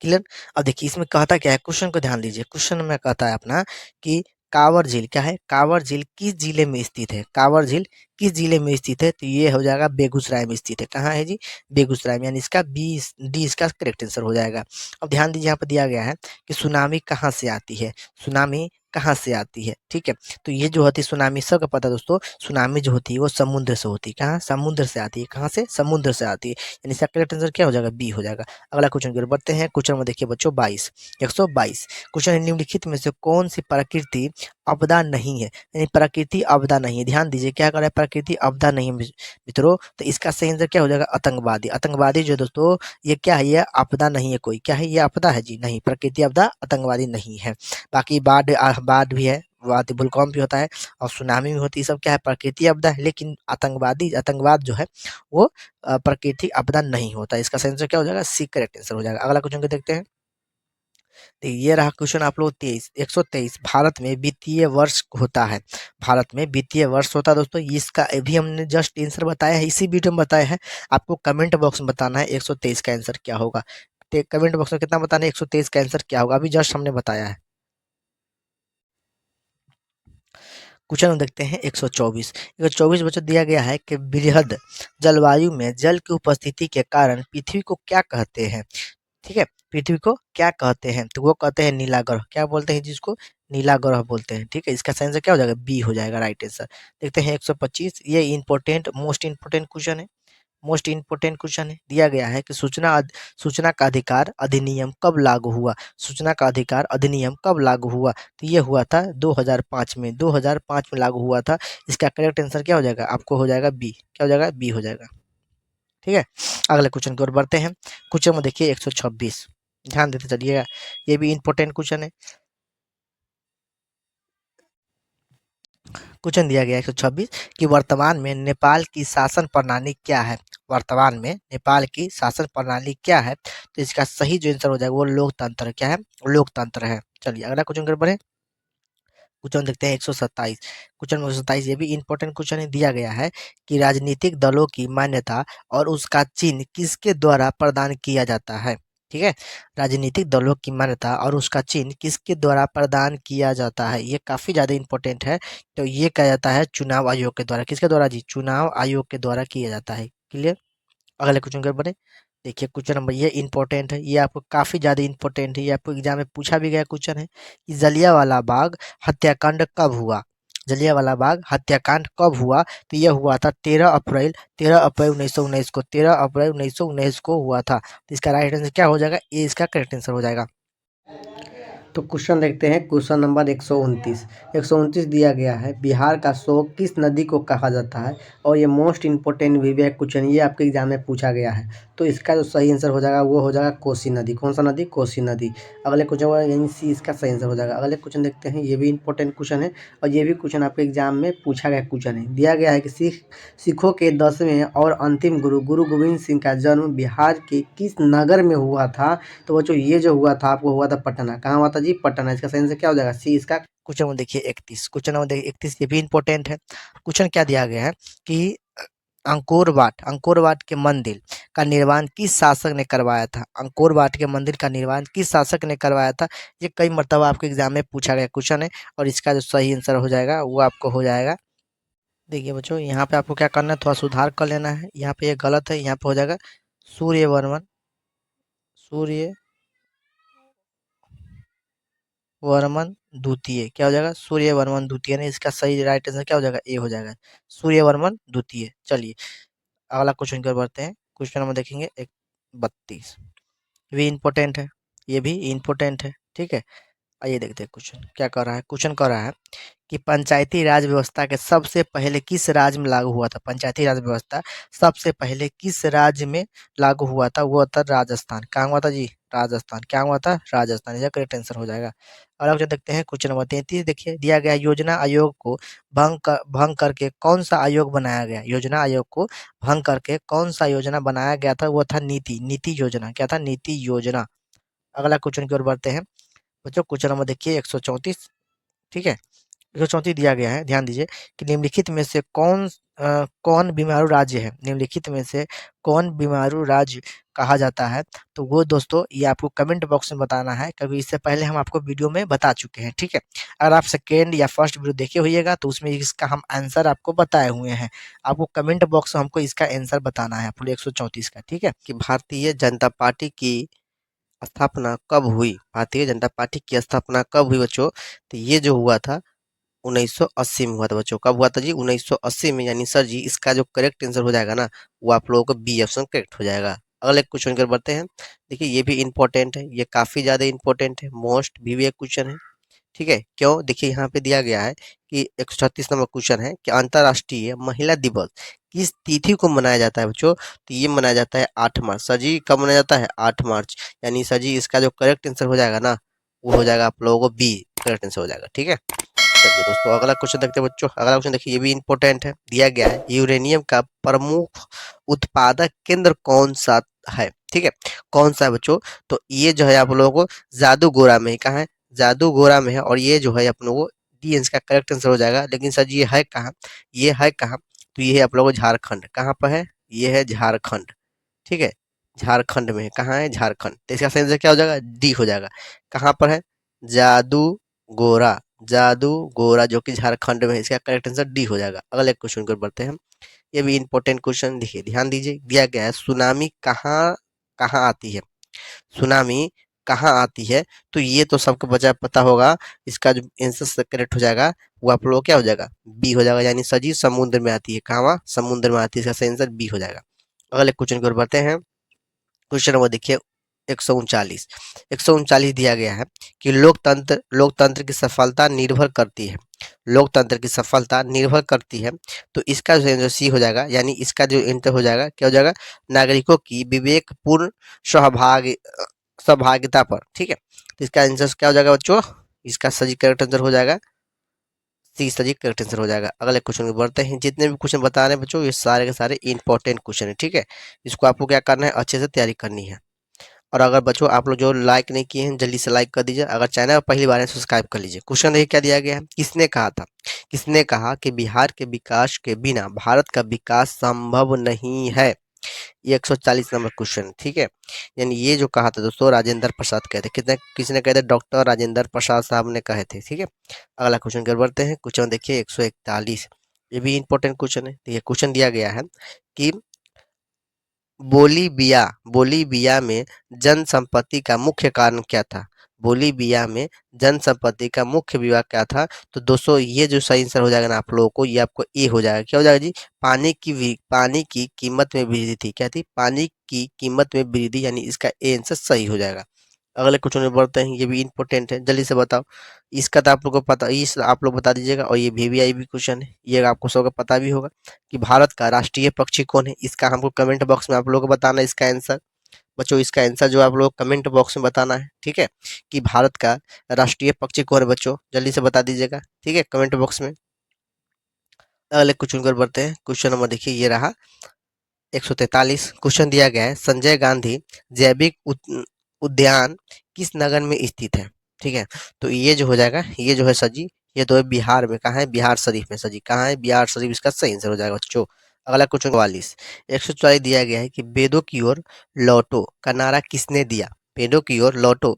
A: क्लियर। अब देखिए इसमें कहता क्या है, क्वेश्चन को ध्यान दीजिए। क्वेश्चन में कहता है अपना कि कांवर झील क्या है? कांवर झील किस जिले में स्थित है? कांवर झील किस जिले में स्थित है? तो ये हो जाएगा बेगूसराय में स्थित है। कहाँ है जी? बेगूसराय में, यानी इसका बी डी इसका करेक्ट आंसर हो जाएगा। अब ध्यान दीजिए यहाँ पर दिया गया है कि सुनामी कहाँ से आती है। सुनामी कहाँ से आती है, ठीक है। तो ये जो होती है सुनामी, सबको पता है दोस्तों, सुनामी जो होती है वो समुद्र से होती है। कहाँ? समुद्र से आती है। कहाँ से? समुद्र से आती है, यानी इसका करेक्ट आंसर क्या हो जाएगा? बी हो जाएगा। अगला क्वेश्चन की ओर बढ़ते हैं। क्वेश्चन में देखिए बच्चों 22 122 क्वेश्चन है, निम्नलिखित में से कौन सी प्रकृति आपदा नहीं है। यानी प्रकृति आपदा नहीं है। ध्यान दीजिए क्या कर रहा है? प्रकृति आपदा नहीं है मित्रों। तो इसका सही आंसर क्या हो जाएगा? आतंकवादी। आतंकवादी जो दोस्तों ये क्या है? ये आपदा नहीं है कोई। क्या है? ये आपदा है जी? नहीं, प्रकृति आपदा आतंकवादी नहीं है। बाकी बाढ़ भी है, भूकंप भी होता है और सुनामी भी होती है। सब क्या है? प्रकृति आपदा है। लेकिन आतंकवाद जो है वो प्राकृतिक आपदा नहीं होता। इसका सही आंसर क्या हो जाएगा? सी करेक्ट आंसर हो जाएगा। अगला क्वेश्चन को देखते हैं। तो ये रहा क्वेश्चन आप लोग 123। भारत में वित्तीय वर्ष होता है। भारत में वित्तीय वर्ष होता है दोस्तों। इसका भी हमने जस्ट आंसर बताया है, इसी वीडियो में बताया है। आपको कमेंट बॉक्स में बताना है 123 का आंसर क्या होगा। कमेंट बॉक्स में कितना बताना है? 123 का आंसर क्या होगा, अभी जस्ट हमने बताया है। क्वेश्चन देखते हैं 124। 124 बच्चों दिया गया है कि बृहद जलवायु में जल की उपस्थिति के कारण पृथ्वी को क्या कहते हैं, ठीक है। पृथ्वी को क्या कहते हैं? तो वो कहते हैं नीला ग्रह। क्या बोलते हैं जिसको? नीला ग्रह बोलते हैं, ठीक है। इसका सही आंसर क्या हो जाएगा? बी हो जाएगा राइट आंसर। देखते हैं 125। ये इंपॉर्टेंट मोस्ट इंपॉर्टेंट क्वेश्चन है। मोस्ट इंपोर्टेंट क्वेश्चन है। दिया गया है कि सूचना का अधिकार अधिनियम कब लागू हुआ। सूचना का अधिकार अधिनियम कब लागू हुआ? तो ये हुआ था 2005 में। 2005 में लागू हुआ था। इसका करेक्ट आंसर क्या हो जाएगा? आपको हो जाएगा बी। क्या हो जाएगा? बी हो जाएगा, ठीक है। अगले क्वेश्चन की ओर बढ़ते हैं। क्वेश्चन में देखिए 126, ध्यान देते चलिएगा, ये भी इंपॉर्टेंट क्वेश्चन है। क्वेश्चन दिया गया 126 कि वर्तमान में नेपाल की शासन प्रणाली क्या है। वर्तमान में नेपाल की शासन प्रणाली क्या है? तो इसका सही जो आंसर हो जाएगा वो लोकतंत्र। क्या है? लोकतंत्र है। चलिए अगला क्वेश्चन कर बढ़े। क्वेश्चन देखते हैं 127। क्वेश्चन 127 ये भी इंपॉर्टेंट क्वेश्चन है। दिया गया है कि राजनीतिक दलों की मान्यता और उसका चिन्ह किसके द्वारा प्रदान किया जाता है, ठीक है। राजनीतिक दलों की मान्यता और उसका चिन्ह किसके द्वारा प्रदान किया जाता है, ये काफी ज्यादा इंपॉर्टेंट है। तो ये कहा जाता है चुनाव आयोग के द्वारा। किसके द्वारा जी? चुनाव आयोग के द्वारा किया जाता है। क्लियर। अगले क्वेश्चन के बढ़े। देखिए क्वेश्चन नंबर ये इंपॉर्टेंट है, ये आपको काफी ज्यादा इंपॉर्टेंट है, ये आपको एग्जाम में पूछा भी गया क्वेश्चन है कि जलियांवाला बाग हत्याकांड कब हुआ। जलियांवाला बाग हत्याकांड कब हुआ? तो यह हुआ था 13 अप्रैल 1919 को। 13 अप्रैल 1919 को हुआ था। तो इसका राइट आंसर क्या हो जाएगा? ये इसका करेक्ट आंसर हो जाएगा।
B: तो क्वेश्चन देखते हैं, क्वेश्चन नंबर 129। 129 दिया गया है, बिहार का शोक किस नदी को कहा जाता है? और ये मोस्ट इंपॉर्टेंट विवेक क्वेश्चन, ये आपके एग्जाम में पूछा गया है। तो इसका जो सही आंसर हो जाएगा वो हो जाएगा कोसी नदी। कौन सा नदी? कोसी नदी। अगले क्वेश्चन होगा यानी सी इसका सही आंसर हो जाएगा। अगले क्वेश्चन देखते हैं, ये भी इंपॉर्टेंट क्वेश्चन है और ये भी क्वेश्चन आपके एग्जाम में पूछा गया क्वेश्चन है। दिया गया है कि सिखों के 10वें और अंतिम गुरु गुरु गोविंद सिंह का जन्म बिहार के किस नगर में हुआ था? तो बच्चों ये जो हुआ था आपको हुआ था पटना। कहाँ हुआ था जी? पटना। इसका सही आंसर क्या हो जाएगा? सी इसका।
A: क्वेश्चन नंबर देखिए 31। क्वेश्चन नंबर देखिए 31, ये भी इंपॉर्टेंट है। क्वेश्चन क्या दिया गया है कि अंकोर वाट के मंदिर का निर्माण किस शासक ने करवाया था? अंकोर वाट के मंदिर का निर्माण किस शासक ने करवाया था? ये कई मर्तबा आपके एग्जाम में पूछा गया क्वेश्चन है और इसका जो सही आंसर हो जाएगा वो आपको हो जाएगा। देखिए बच्चों, यहाँ पे आपको क्या करना है, थोड़ा सुधार कर लेना है। यहाँ पे ये गलत है, यहाँ पे हो जाएगा सूर्यवर्मन सूर्य वर्मन द्वितीय। क्या हो जाएगा? सूर्यवर्मन द्वितीय ने। इसका सही राइट आंसर क्या हो जाएगा? ए हो जाएगा, सूर्यवर्मन द्वितीय। चलिए अगला क्वेश्चन की ओर बढ़ते हैं। क्वेश्चन नंबर देखेंगे 32। भी इम्पोर्टेंट है, ये भी इम्पोर्टेंट है, ठीक है। आइए देखते हैं क्वेश्चन क्या कर रहा है। क्वेश्चन कर रहा है कि पंचायती राज व्यवस्था के सबसे पहले किस राज्य में लागू हुआ था? पंचायती राज व्यवस्था सबसे पहले किस राज्य में लागू हुआ था? वो था राजस्थान। कहाँ हुआ था जी? राजस्थान। क्या हुआ था? राजस्थान। यह करेक्ट आंसर हो जाएगा। और अब जो देखते हैं क्वेश्चन नंबर 33। देखिए दिया गया योजना आयोग को भंग करके कौन सा आयोग बनाया गया? योजना आयोग को भंग करके कौन सा योजना बनाया गया था? वो था नीति योजना। क्या था? नीति योजना। अगला क्वेश्चन की ओर बढ़ते हैं बच्चों। क्वेश्चन नंबर देखिए 134, ठीक है। 134 दिया गया है, ध्यान दीजिए कि निम्नलिखित में से कौन बीमारू राज्य है? निम्नलिखित में से कौन बीमारू राज्य कहा जाता है? तो वो दोस्तों ये आपको कमेंट बॉक्स में बताना है, क्योंकि इससे पहले हम आपको वीडियो में बता चुके हैं, ठीक है। अगर आप सेकेंड या फर्स्ट वीडियो देखे होइएगा तो उसमें इसका हम आंसर आपको बताए हुए हैं। आपको कमेंट बॉक्स में हमको इसका आंसर बताना है पूरे 134 का, ठीक है। कि भारतीय जनता पार्टी की स्थापना कब हुई? भारतीय जनता पार्टी की स्थापना कब हुई बच्चों? तो ये जो हुआ था 1980 में हुआ था बच्चों। कब हुआ था जी? 1980 में। यानी सर जी इसका जो करेक्ट आंसर हो जाएगा ना वो आप लोगों को बी ऑप्शन करेक्ट हो जाएगा। अगले क्वेश्चन की ओर बढ़ते हैं। देखिए ये भी इंपॉर्टेंट है, ये काफी ज्यादा इंपॉर्टेंट है, मोस्ट भी एक क्वेश्चन है, ठीक है। क्यों? देखिए यहाँ पे दिया गया है कि 136 नंबर क्वेश्चन है कि अंतर्राष्ट्रीय महिला दिवस किस तिथि को मनाया जाता है बच्चों? तो ये मनाया जाता है 8 मार्च। सर जी कब मनाया जाता है? 8 मार्च। यानी सर जी इसका जो करेक्ट आंसर हो जाएगा ना वो हो जाएगा आप लोगों को बी करेक्ट आंसर हो जाएगा, ठीक है। चलिए दोस्तों अगला क्वेश्चन देखते हैं बच्चों। अगला क्वेश्चन देखिए ये भी इंपॉर्टेंट है। दिया गया है यूरेनियम का प्रमुख उत्पादक केंद्र कौन सा है? ठीक है, कौन सा है बच्चों? तो ये जो है आप लोगों को जादूगोरा में ही। कहाँ है? जादूगोरा में है। और ये जो है आप लोगों को डी इसका करेक्ट आंसर हो जाएगा। लेकिन सर जी ये है कहाँ? ये है कहाँ? तो ये है आप लोगों को झारखंड। कहाँ पर है? ये है झारखंड, ठीक है। झारखंड में है। कहाँ है? झारखंड। तो इसका सही आंसर क्या हो जाएगा? डी हो जाएगा। कहाँ पर है? जादूगोरा। जादूगोरा जो कि झारखंड में है। इसका करेक्ट आंसर डी हो जाएगा। अगले क्वेश्चन को बढ़ते हैं। ये भी इंपॉर्टेंट क्वेश्चन, देखिए ध्यान दीजिए। दिया गया है सुनामी कहाँ कहाँ आती है? सुनामी कहाँ आती है? तो ये तो सबको बचा पता होगा। इसका जो आंसर करेक्ट हो जाएगा वो आप लोग क्या हो जाएगा? बी हो जाएगा। यानी सजी समुद्र में आती है। कहाँ? समुद्र में आती है। इसका सही आंसर बी हो जाएगा। अगले क्वेश्चन की ओर बढ़ते हैं। क्वेश्चन नंबर देखिए 139। 139 दिया गया है कि लोकतंत्र की सफलता निर्भर करती है। लोकतंत्र की सफलता निर्भर करती है। तो इसका जो सी हो जाएगा, यानी इसका जो इंटर हो जाएगा क्या हो जाएगा? नागरिकों की विवेकपूर्ण सहभागी सहभागिता पर, ठीक है। तो इसका आंसर क्या हो जाएगा बच्चों? इसका सही करेक्ट आंसर हो जाएगा सी। सही करेक्ट आंसर हो जाएगा। अगले क्वेश्चन को बढ़ते हैं। जितने भी क्वेश्चन बता रहे हैं बच्चों ये सारे के सारे इंपॉर्टेंट क्वेश्चन है, ठीक है। इसको आपको क्या करना है? अच्छे से तैयारी करनी है। और अगर बच्चों आप लोग जो लाइक नहीं किए हैं जल्दी से लाइक कर दीजिए। अगर चैनल पर पहली बार है सब्सक्राइब कर लीजिए। क्वेश्चन देखिए क्या दिया गया है। किसने कहा था? किसने कहा कि बिहार के विकास के बिना भारत का विकास संभव नहीं है? ये 140 नंबर क्वेश्चन, ठीक है। यानी ये जो कहा था दोस्तों राजेंद्र प्रसाद कहे थे। कितने किसने कहे थे? डॉक्टर राजेंद्र प्रसाद साहब ने कहे थे, ठीक है। अगला क्वेश्चन कर बढ़ते हैं। क्वेश्चन देखिए 141। ये भी इंपॉर्टेंट क्वेश्चन है। ये क्वेश्चन दिया गया है कि बोलीविया में जनसंपत्ति का मुख्य कारण क्या था? बोलीविया में जनसंपत्ति का मुख्य विवाद क्या था? तो दोस्तों ये जो सही आंसर हो जाएगा ना आप लोगों को, ये आपको ए हो जाएगा। क्या हो जाएगा जी? पानी की कीमत में वृद्धि थी। क्या थी? पानी की कीमत में वृद्धि। यानी इसका ए आंसर सही हो जाएगा। अगले क्वेश्चन में बढ़ते हैं, ये भी इंपॉर्टेंट है, जल्दी से बताओ। इसका तो आप लोग को पता, इस आप लोग बता दीजिएगा। और ये वीवीआईपी क्वेश्चन है, ये आपको सबको पता भी होगा कि भारत का राष्ट्रीय पक्षी कौन है। इसका हमको कमेंट बॉक्स में आप लोग को बताना है इसका आंसर। बच्चों इसका आंसर जो आप लोग कमेंट बॉक्स में बताना है, ठीक है, कि भारत का राष्ट्रीय पक्षी कौन है। बच्चों जल्दी से बता दीजिएगा, ठीक है, कमेंट बॉक्स में। अगले क्वेश्चन पर बढ़ते हैं। क्वेश्चन नंबर देखिए ये रहा 143। क्वेश्चन दिया गया है, संजय गांधी जैविक उद्यान किस नगर में स्थित है। ठीक है, तो ये जो हो जाएगा, ये जो है सजी, ये तो है बिहार में। कहाँ है? बिहार शरीफ में सजी। कहाँ है? बिहार शरीफ इसका सही आंसर हो जाएगा बच्चों। अगला क्वेश्चन 44। 144 दिया गया है कि वेदों की ओर लौटो का नारा किसने दिया। वेदों की ओर लौटो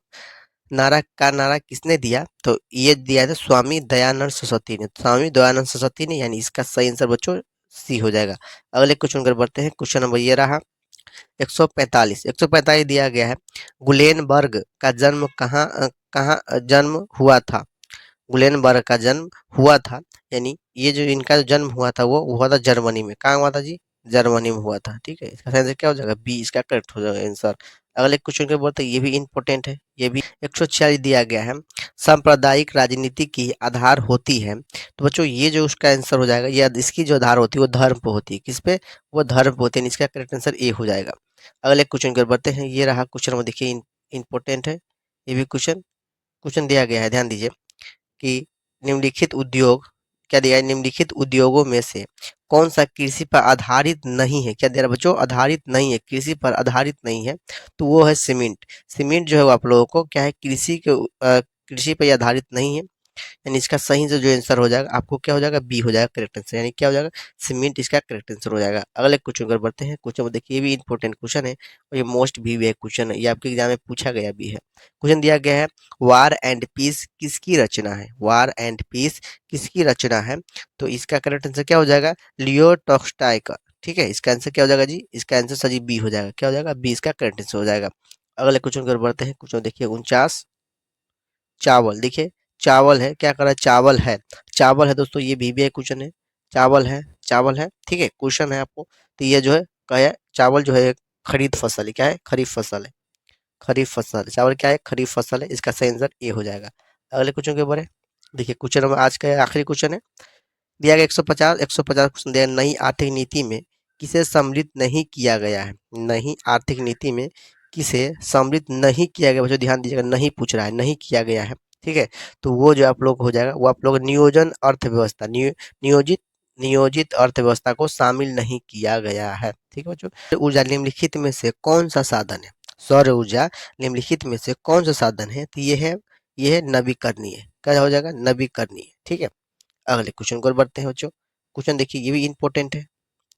A: नारा किसने दिया, तो ये दिया था स्वामी दयानंद सरस्वती ने। स्वामी दयानंद सरस्वती ने, यानी इसका सही आंसर बच्चों सी हो जाएगा। अगले क्वेश्चन पर बढ़ते हैं। क्वेश्चन नंबर ये रहा 145। 145 दिया गया है, गुलेनबर्ग का जन्म कहाँ जन्म हुआ था। गुलेनबर्ग का जन्म हुआ था, यानी ये जो इनका जो जन्म हुआ था वो हुआ था जर्मनी में। कहाँ हुआ था जी? जर्मनी में हुआ था। ठीक है, इसका आंसर क्या हो जाएगा? बी इसका करेक्ट हो जाएगा आंसर। अगले क्वेश्चन के बोलते ये भी इंपॉर्टेंट है, ये भी 146 दिया गया है, सांप्रदायिक राजनीति की आधार होती है। तो बच्चों ये जो उसका आंसर हो जाएगा, ये इसकी जो आधार होती है वो धर्म पे होती है। किस पे? वो धर्म पे होती है। इसका करेक्ट आंसर ए हो जाएगा। अगले क्वेश्चन की ओर बढ़ते हैं। ये रहा क्वेश्चन में, देखिए इंपॉर्टेंट है ये भी क्वेश्चन। क्वेश्चन दिया गया है, ध्यान दीजिए कि निम्नलिखित उद्योग, क्या दिया है? निम्नलिखित उद्योगों में से कौन सा कृषि पर आधारित नहीं है। क्या दे रहा है बच्चों? आधारित नहीं है, कृषि पर आधारित नहीं है, तो वो है सीमेंट। सीमेंट जो है वो आप लोगों को क्या है, कृषि पर आधारित नहीं है, यानी इसका सही से जो आंसर हो जाएगा आपको क्या हो जाएगा? बी हो जाएगा करेक्ट आंसर, यानी क्या हो जाएगा? सीमेंट इसका करेक्ट आंसर हो जाएगा। अगले क्वेश्चन पर बढ़ते हैं। क्वेश्चन में देखिए ये भी इंपॉर्टेंट क्वेश्चन है और ये मोस्ट भी है क्वेश्चन है, ये आपके एग्जाम में पूछा गया भी है। क्वेश्चन दिया गया है, वार एंड पीस किसकी रचना है। वार एंड पीस किसकी रचना है, तो इसका करेक्ट आंसर क्या हो जाएगा? लियो टॉल्स्टॉय का। ठीक है, इसका आंसर क्या हो जाएगा जी? इसका आंसर सही बी हो जाएगा। क्या हो जाएगा? बी इसका करेक्ट आंसर हो जाएगा। अगले क्वेश्चन की ओर बढ़ते हैं। क्वेश्चन देखिए 49। चावल, देखिए चावल है, क्या कर रहा है? चावल है, चावल है दोस्तों, ये भी एक क्वेश्चन है। चावल है, चावल है, ठीक है, क्वेश्चन है आपको। तो ये जो है क्या है? चावल जो है एक खरीद फसल है। क्या है? खरीफ फसल है। खरीफ फसल, चावल क्या है? खरीफ फसल है। इसका सही आंसर ए हो जाएगा। अगले क्वेश्चन के ऊपर है, देखिए क्वेश्चन नंबर आज का आखिरी क्वेश्चन है। दिया गया 150 क्वेश्चन दिया, नई आर्थिक नीति में किसे सम्मिलित नहीं किया गया है। नई आर्थिक नीति में किसे सम्मिलित नहीं किया गया, बच्चों ध्यान दीजिएगा, नहीं पूछ रहा है, नहीं किया गया है। ठीक है, तो वो जो आप लोग हो जाएगा, वो आप लोग नियोजन अर्थव्यवस्था, नियोजित नियोजित अर्थव्यवस्था को शामिल नहीं किया गया है। ठीक है बच्चों। ऊर्जा निम्नलिखित में से कौन सा साधन है। सौर ऊर्जा निम्नलिखित में से कौन सा साधन है, तो ये है नवीकरणीय। क्या हो जाएगा? नवीकरणीय। ठीक है, अगले क्वेश्चन को बढ़ते हैं बच्चों। क्वेश्चन देखिए ये भी इंपॉर्टेंट है,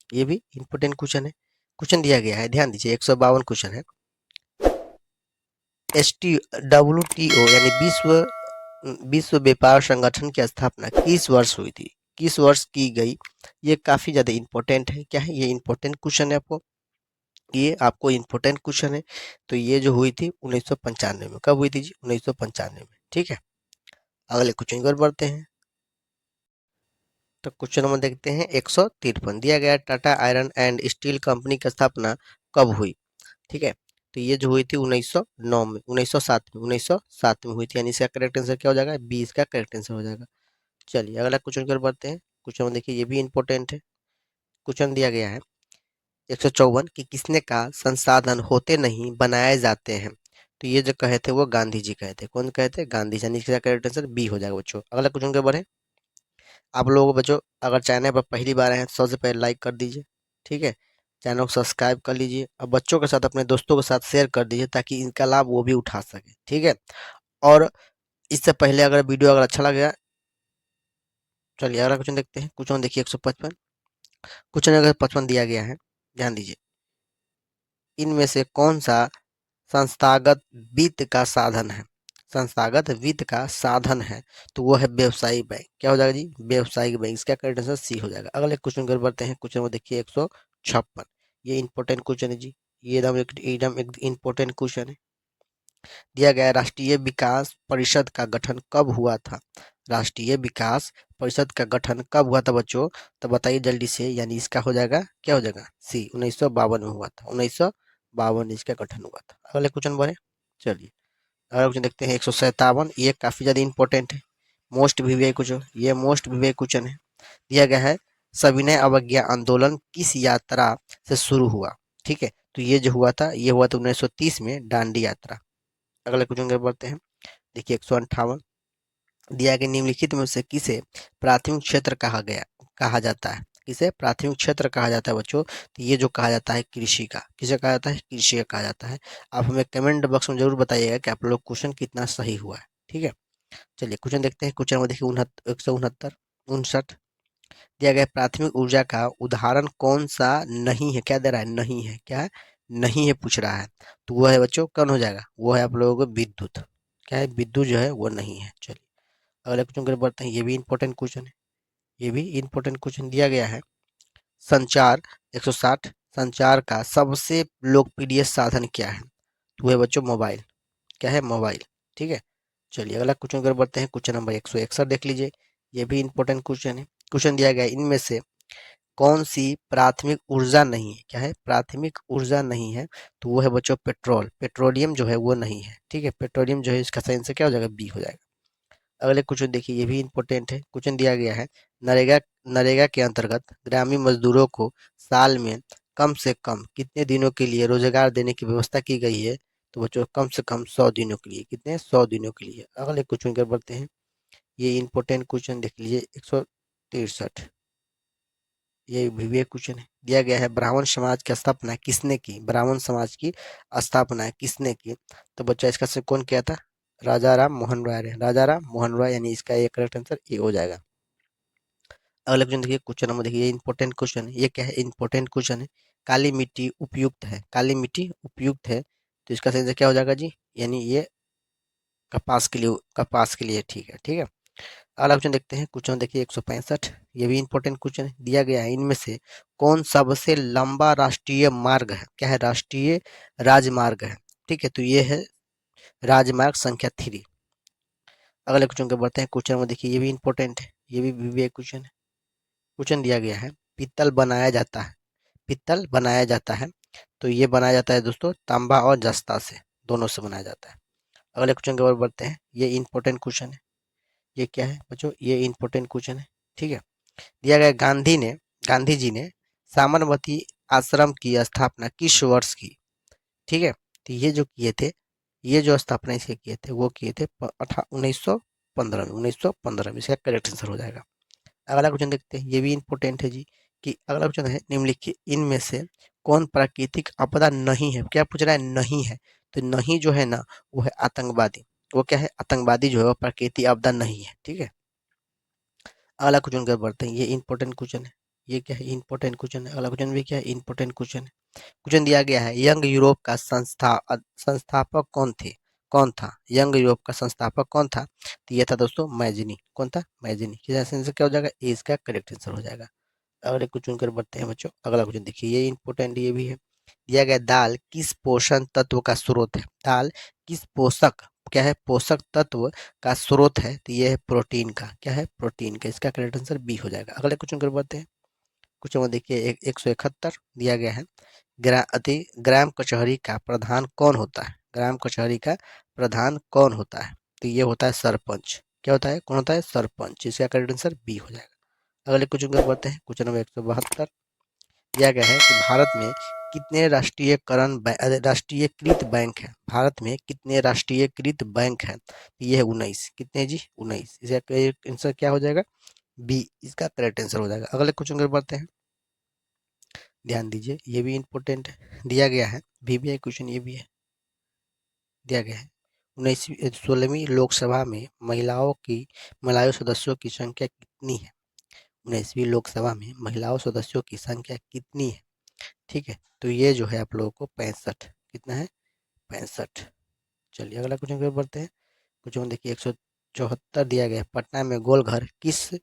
A: ये भी इंपॉर्टेंट क्वेश्चन है। क्वेश्चन दिया गया है, ध्यान दीजिए 152 क्वेश्चन है। WTO यानी विश्व व्यापार संगठन की स्थापना किस वर्ष हुई थी, किस वर्ष की गई। ये काफी ज्यादा इंपॉर्टेंट है। क्या है? ये इंपॉर्टेंट क्वेश्चन है आपको, ये आपको इंपॉर्टेंट क्वेश्चन है। तो ये जो हुई थी 1995 में। कब हुई थी जी? 1995 में। ठीक है, अगले क्वेश्चन की ओर बढ़ते हैं। तो क्वेश्चन नंबर देखते हैं 153। दिया गया Tata iron and steel company की स्थापना कब हुई। ठीक है, तो ये जो हुई थी 1909 में, 1907 में, 1907 में हुई थी, यानी इसका करेक्ट आंसर क्या हो जाएगा? 20 का करेक्ट आंसर हो जाएगा। चलिए अगला क्वेश्चन की ओर बढ़ते हैं। क्वेश्चन में देखिए ये भी इंपॉर्टेंट है। क्वेश्चन दिया गया है 154 कि किसने कहा संसाधन होते नहीं बनाए जाते हैं। तो ये जो कहे थे वो गांधी जी कहे थे। कौन कहे थे? गांधी जी, यानी इसका करेक्ट आंसर बी हो जाएगा बच्चों। अगला क्वेश्चन के ऊपर है, आप लोगों को बच्चों अगर चैनल पर पहली बार आए हैं तो सबसे पहले लाइक कर दीजिए। ठीक है, चैनल को सब्सक्राइब कर लीजिए और बच्चों के साथ, अपने दोस्तों के साथ शेयर कर दीजिए ताकि इनका लाभ वो भी उठा सके। ठीक है, और इससे पहले अगर वीडियो अगर अच्छा लगे, चलिए अगला क्वेश्चन देखते हैं। क्वेश्चन देखिए 155। क्वेश्चन अगर 55 दिया गया है, ध्यान दीजिए, इनमें से कौन सा संस्थागत वित्त का साधन है। संस्थागत वित्त का साधन है, तो वो है व्यवसायिक बैंक। क्या हो जाएगा जी? व्यवसायिक बैंक। इसका करेक्ट आंसर सी हो जाएगा। अगले क्वेश्चन की ओर बढ़ते हैं। क्वेश्चन में देखिए 156। ये इंपॉर्टेंट क्वेश्चन है जी, ये एकदम एक इम्पोर्टेंट क्वेश्चन है। दिया गया है, राष्ट्रीय विकास परिषद का गठन कब हुआ था। राष्ट्रीय विकास परिषद का गठन कब हुआ था बच्चों, तो बताइए जल्दी से, यानी इसका हो जाएगा क्या हो जाएगा? सी 1952 में हुआ था। 1952 इसका गठन हुआ था। अगले क्वेश्चन बढ़े, चलिए अगला क्वेश्चन देखते हैं 157, ये काफी ज्यादा इंपॉर्टेंट है, मोस्ट वीवीआई क्वेश्चन, ये मोस्ट वीवीआई क्वेश्चन है। दिया गया है सविनय अवज्ञा आंदोलन किस यात्रा से शुरू हुआ। ठीक है, तो ये जो हुआ था, ये हुआ था 1930 में दांडी यात्रा। अगले क्वेश्चन की ओर बढ़ते हैं। देखिए 158, दिया गया निम्नलिखित में से किसे प्राथमिक क्षेत्र कहा जाता है। किसे प्राथमिक क्षेत्र कहा जाता है बच्चों, तो ये जो कहा जाता है कृषि का, किसे कहा जाता है, कृषि का कहा जाता है। आप हमें कमेंट बॉक्स में जरूर बताइएगा कि आप लोग क्वेश्चन कितना सही हुआ है। ठीक है, चलिए क्वेश्चन देखते हैं। क्वेश्चन में देखिए 169 दिया गया है, प्राथमिक ऊर्जा का उदाहरण कौन सा नहीं है। क्या दे रहा है, नहीं है, क्या है, नहीं है पूछ रहा है। तो वो है बच्चों, कौन हो जाएगा, वो है आप लोगों को विद्युत। क्या है, विद्युत जो है वो नहीं है। चलिए अगले क्वेश्चन की ओर बढ़ते हैं, ये भी इंपॉर्टेंट क्वेश्चन है, ये भी इंपॉर्टेंट क्वेश्चन दिया गया है। संचार 160, संचार का सबसे लोकप्रिय साधन क्या है। तो वो है बच्चों मोबाइल। क्या है, मोबाइल। ठीक है, चलिए अगला क्वेश्चन की ओर बढ़ते हैं। क्वेश्चन नंबर 161 देख लीजिए, ये भी इंपॉर्टेंट क्वेश्चन है। क्वेश्चन दिया गया है, इनमें से कौन सी प्राथमिक ऊर्जा नहीं है। क्या है, प्राथमिक ऊर्जा नहीं है, तो वो है बच्चों पेट्रोल, पेट्रोलियम जो है वो नहीं है। ठीक है, पेट्रोलियम जो है इसका सही आंसर क्या हो जाएगा, बी हो जाएगा। अगले क्वेश्चन देखिए, ये भी इंपॉर्टेंट है। क्वेश्चन दिया गया है, नरेगा नरेगा के अंतर्गत ग्रामीण मजदूरों को साल में कम से कम कितने दिनों के लिए रोजगार देने की व्यवस्था की गई है। तो बच्चों कम से कम 100 दिनों के लिए, कितने, 100 दिनों के लिए। अगले क्वेश्चन की ओर बढ़ते हैं, ये इंपॉर्टेंट क्वेश्चन देख लीजिए 163, ये भी एक क्वेश्चन है। दिया गया है ब्राह्मण समाज की स्थापना किसने की, ब्राह्मण समाज की स्थापना किसने की। तो बच्चा इसका से कौन किया था, राजा राम मोहन राय ने, राजा राम मोहन राय, यानी इसका ये करेक्ट आंसर ए हो जाएगा। अगला क्वेश्चन देखिए, क्वेश्चन नंबर देखिए, ये इंपॉर्टेंट क्वेश्चन है। ये क्या है, इंपॉर्टेंट क्वेश्चन है। काली मिट्टी उपयुक्त है, काली मिट्टी उपयुक्त है, तो इसका सही आंसर क्या हो जाएगा जी, यानी ये कपास के लिए, कपास के लिए ठीक है। ठीक है, अगला क्वेश्चन देखते हैं। क्वेश्चन देखिए 165, ये भी इंपॉर्टेंट क्वेश्चन है। दिया गया है, इनमें से कौन सबसे लंबा राष्ट्रीय मार्ग है। क्या है, राष्ट्रीय राजमार्ग है। ठीक है, तो ये है राजमार्ग संख्या 3। अगले क्वेश्चन के बढ़ते हैं। क्वेश्चन में देखिए, ये भी इंपॉर्टेंट है, ये भी एक क्वेश्चन है। क्वेश्चन दिया गया है, पीतल बनाया जाता है, पीतल बनाया जाता है, तो ये बनाया जाता है दोस्तों तांबा और जस्ता से, दोनों से बनाया जाता है। अगले क्वेश्चन की ओर बढ़ते हैं, ये इंपॉर्टेंट क्वेश्चन है। ये क्या है बच्चों, ये इंपॉर्टेंट क्वेश्चन है। ठीक है, दिया गया गांधी जी ने साबरमती आश्रम की स्थापना किस वर्ष की। ठीक है, तो ये जो किए थे, ये जो स्थापना इसके किए थे, वो किए थे 1915 में, 1915 में, इसका करेक्ट आंसर हो जाएगा। अगला क्वेश्चन देखते हैं, ये भी इंपॉर्टेंट है जी, कि अगला क्वेश्चन है, निम्नलिखित इनमें से कौन प्राकृतिक आपदा नहीं है। क्या पूछ रहा है, नहीं है, तो नहीं जो है ना, वो है आतंकवादी। वो क्या है, आतंकवादी जो है वो प्राकृतिक आपदा नहीं है। ठीक है, अगला क्वेश्चन कर बढ़ते हैं, ये इंपॉर्टेंट क्वेश्चन है। ये क्या है, इंपॉर्टेंट क्वेश्चन है। अगला क्वेश्चन भी क्या है, इंपॉर्टेंट क्वेश्चन है। क्वेश्चन दिया गया है, यंग यूरोप का संस्थापक कौन था, यंग यूरोप का संस्थापक कौन था। तो ये था दोस्तों मैजिनी। कौन था, मैजिनी। किस आंसर क्या हो जाएगा, ए इसका करेक्ट आंसर हो जाएगा। अगले क्वेश्चन कर बढ़ते हैं बच्चों। अगला क्वेश्चन देखिए, ये इंपॉर्टेंट ये भी है। दिया गया, दाल किस पोषण तत्व का स्रोत है। दाल किस पोषक, क्या है, पोषक तत्व का स्रोत है। तो ये है प्रोटीन का। क्या है, प्रोटीन का। इसका करेक्ट आंसर बी हो जाएगा। अगले क्वेश्चन कर बढ़ते हैं। क्वेश्चन में देखिए 171 दिया गया है, ग्राम कचहरी का प्रधान कौन होता है। ग्राम कचहरी का प्रधान कौन होता है। तो ये होता है सरपंच। क्या होता है, कौन होता है, सरपंच। इसका करेक्ट आंसर बी हो जाएगा। अगले क्वेश्चन पर बढ़ते हैं। क्वेश्चन नंबर 172 दिया गया है कि भारत में कितने राष्ट्रीयकृत बैंक है। भारत में कितने राष्ट्रीयकृत बैंक है। ये है 19। कितने जी, 19। इसका आंसर क्या हो जाएगा, बी इसका करेक्ट आंसर हो जाएगा। अगले क्वेश्चन पर बढ़ते हैं, ध्यान दीजिए, ये भी इंपॉर्टेंट है। दिया गया है वीवीआई क्वेश्चन, ये भी है। दिया गया है 16वीं लोकसभा में महिलाओं सदस्यों की संख्या कितनी है। 19वीं लोकसभा में महिलाओं सदस्यों की संख्या कितनी है। ठीक है, तो ये जो है आप लोगों को 65, कितना है, 65। चलिए अगला क्वेश्चन की ओर बढ़ते हैं। क्वेश्चन देखिए 174 दिया गया है, पटना में गोलघर किस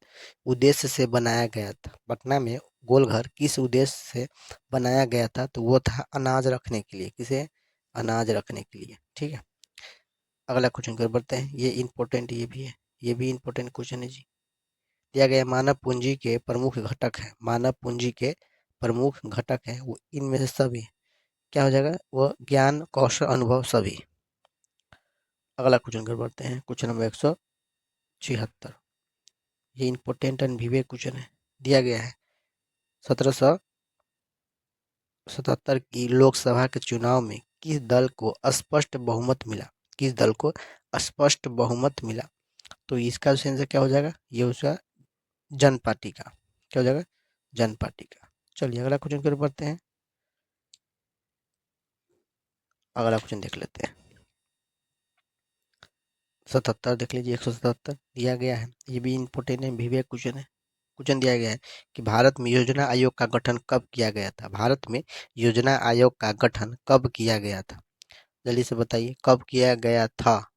A: उद्देश्य से बनाया गया था। पटना में गोलघर किस उद्देश्य से बनाया गया था। तो वो था अनाज रखने के लिए। किसे, अनाज रखने के लिए। ठीक है, अगला क्वेश्चन की ओर बढ़ते हैं। ये इंपॉर्टेंट ये भी है, ये भी इंपॉर्टेंट क्वेश्चन है जी। दिया गया मानव पूंजी के प्रमुख घटक है, मानव पूंजी के प्रमुख घटक है वो इनमें से सभी, क्या हो जाएगा, वो ज्ञान कौशल अनुभव सभी। अगला क्वेश्चन कर बढ़ते हैं, क्वेश्चन नंबर 176। ये इंपॉर्टेंट एंड विवेक क्वेश्चन है। दिया गया है 1777 की लोकसभा के चुनाव में किस दल को स्पष्ट बहुमत मिला? किस दल को स्पष्ट बहुमत मिला? तो इसका आंसर क्या हो जाएगा? ये उसका जन पार्टी का। क्या हो जाएगा? जन पार्टी का। चलिए अगला क्वेश्चन कर बढ़ते हैं। अगला क्वेश्चन देख लेते हैं। 77 देख लीजिए, 177 दिया गया है। ये भी इम्पोर्टेंट है, विवेक क्वेश्चन है। क्वेश्चन दिया गया है कि भारत में योजना आयोग का गठन कब किया गया था? भारत में योजना आयोग का गठन कब किया गया था? जल्दी से बताइए, कब किया गया था?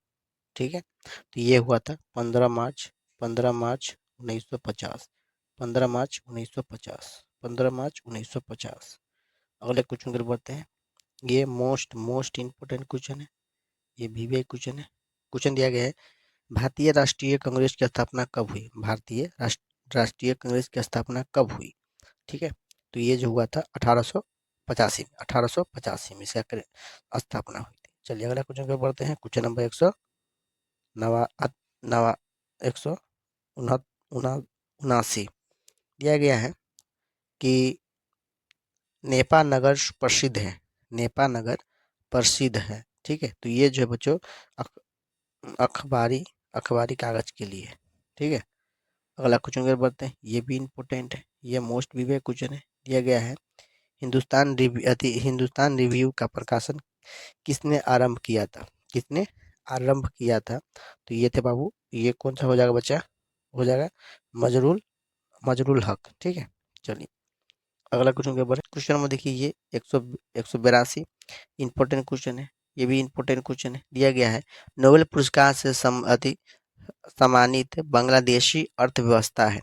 A: ठीक है, तो ये हुआ था 15 मार्च, 15 मार्च 1950, 15 मार्च 1950, 15 मार्च 1950। अगले क्वेश्चन की तरफ बढ़ते हैं। ये मोस्ट मोस्ट इम्पोर्टेंट क्वेश्चन है, ये विवेक क्वेश्चन है। क्वेश्चन दिया गया है, भारतीय राष्ट्रीय कांग्रेस की स्थापना कब हुई? भारतीय राष्ट्रीय कांग्रेस की स्थापना कब हुई? ठीक है, तो ये जो हुआ था 1885 में, 1885 में इसका स्थापना हुई थी। चलिए अगला क्वेश्चन पर बढ़ते हैं। क्वेश्चन नंबर 179 दिया गया है कि नेपा नगर प्रसिद्ध है, नेपा नगर प्रसिद्ध है। ठीक है, तो ये जो है बच्चों अखबारी अखबारी कागज के लिए। ठीक है, अगला क्वेश्चन की बढ़ते हैं। ये भी इम्पोर्टेंट है, ये मोस्ट विवेक क्वेश्चन है। दिया गया है, हिंदुस्तान रिव्यू का प्रकाशन किसने आरंभ किया था? किसने आरंभ किया था? तो ये थे बाबू, ये कौन सा हो जाएगा बच्चा? हो जाएगा मजरूल मजरूल हक। ठीक है, चलिए अगला क्वेश्चन के बढ़े। क्वेश्चन नंबर देखिए, ये 182 इंपॉर्टेंट क्वेश्चन है। ये भी इंपॉर्टेंट क्वेश्चन है। दिया गया है, नोबेल पुरस्कार से सम्मानित बांग्लादेशी अर्थव्यवस्था है,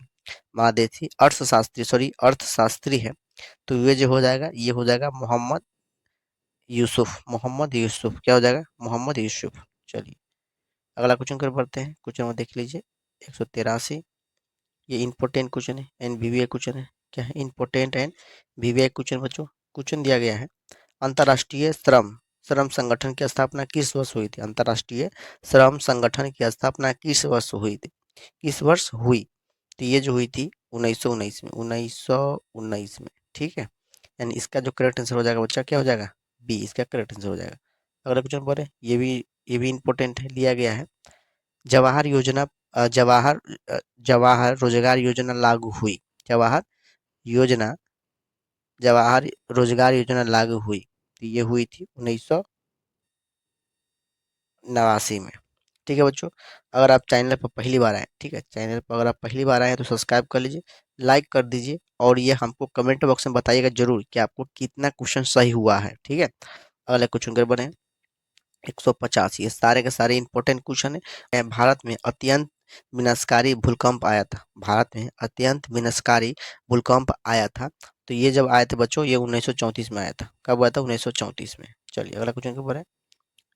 A: महादेशी अर्थशास्त्री है। तो ये जो हो जाएगा, ये हो जाएगा मोहम्मद यूसुफ। क्या हो जाएगा? मोहम्मद यूसुफ। चलिए अगला क्वेश्चन कर बढ़ते हैं। क्वेश्चन में देख लीजिए 183। ये इंपॉर्टेंट क्वेश्चन है एंड वीवीआई क्वेश्चन है। क्या है? इंपॉर्टेंट एंड वीवीआई क्वेश्चन बच्चों। क्वेश्चन दिया गया है, अंतर्राष्ट्रीय श्रम श्रम संगठन की स्थापना किस वर्ष हुई थी? अंतर्राष्ट्रीय श्रम संगठन की स्थापना किस वर्ष हुई थी? किस वर्ष हुई? तो ये जो हुई थी 1919 में, 1919 में। ठीक है, यानी इसका जो करेक्ट आंसर हो जाएगा बच्चा, क्या हो जाएगा? बी, इसका करेक्ट आंसर हो जाएगा। अगला क्वेश्चन पर है, ये भी इंपॉर्टेंट है। लिया गया है, जवाहर योजना जवाहर रोजगार योजना लागू हुई। जवाहर योजना जवाहर रोजगार योजना लागू हुई, तो ये हुई थी 1989 में। ठीक है बच्चों, अगर आप चैनल पर पहली बार आए, ठीक है, चैनल पर अगर आप पहली बार आए हैं तो सब्सक्राइब कर लीजिए, लाइक कर दीजिए, और ये हमको कमेंट बॉक्स में बताइएगा जरूर कि आपको कितना क्वेश्चन सही हुआ है। ठीक है, अगले क्वेश्चन कर बने 150। ये सारे के सारे इंपॉर्टेंट क्वेश्चन है। भारत में अत्यंत विनाशकारी भूकंप आया था। भारत में अत्यंत विनाशकारी भूकंप आया था। तो ये जब आए थे बच्चों, ये 1934 में आया था। कब आया था? 1934 में। चलिए अगला क्वेश्चन के ऊपर है,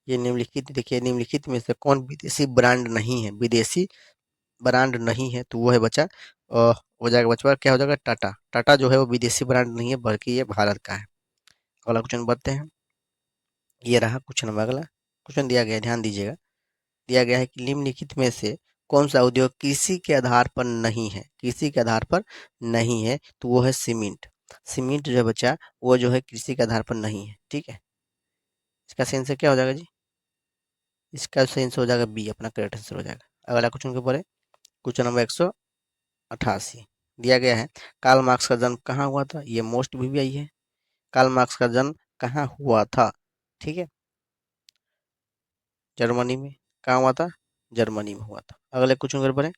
A: ये निम्नलिखित देखिए, निम्नलिखित में से कौन विदेशी ब्रांड नहीं है? विदेशी ब्रांड नहीं है, तो वो है बच्चा हो जाएगा बच्चा, क्या हो जाएगा? टाटा। टाटा जो है वो विदेशी ब्रांड नहीं है, बल्कि ये भारत का है। अगला क्वेश्चन बढ़ते हैं। ये रहा क्वेश्चन नंबर। अगला क्वेश्चन दिया गया है, ध्यान दीजिएगा। दिया गया है कि निम्नलिखित में से कौन सा उद्योग कृषि के आधार पर नहीं है? कृषि के आधार पर नहीं है, तो वो है सीमेंट। सीमेंट जो है बच्चा, वो जो है कृषि के आधार पर नहीं है। ठीक है, इसका सही आंसर क्या हो जाएगा जी? इसका सही आंसर हो जाएगा बी, अपना करेक्ट आंसर हो जाएगा। अगला क्वेश्चन के ऊपर है, क्वेश्चन नंबर 188। दिया गया है, कार्ल मार्क्स का जन्म कहाँ हुआ था? ये मोस्ट भी आई है। कार्ल मार्क्स का जन्म कहाँ हुआ था? ठीक है, जर्मनी में। कहाँ हुआ था? जर्मनी में हुआ था। अगले क्वेश्चन के ऊपर है,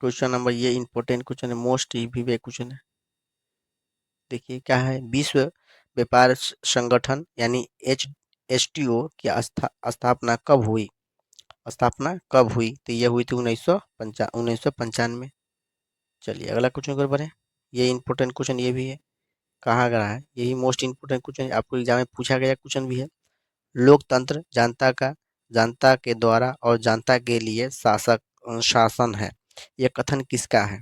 A: क्वेश्चन नंबर, ये इंपॉर्टेंट क्वेश्चन है, मोस्ट भी क्वेश्चन है। देखिए क्या है, विश्व व्यापार संगठन यानी एसटीओ की स्थापना कब हुई? स्थापना कब हुई? तो ये हुई थी 1995। चलिए अगला क्वेश्चन के ऊपर है, ये इंपॉर्टेंट क्वेश्चन ये भी है। कहा गया है, यही मोस्ट इंपोर्टेंट क्वेश्चन आपको एग्जाम में पूछा गया क्वेश्चन भी है। लोकतंत्र जनता के द्वारा और जनता के लिए शासन है, यह कथन किसका है?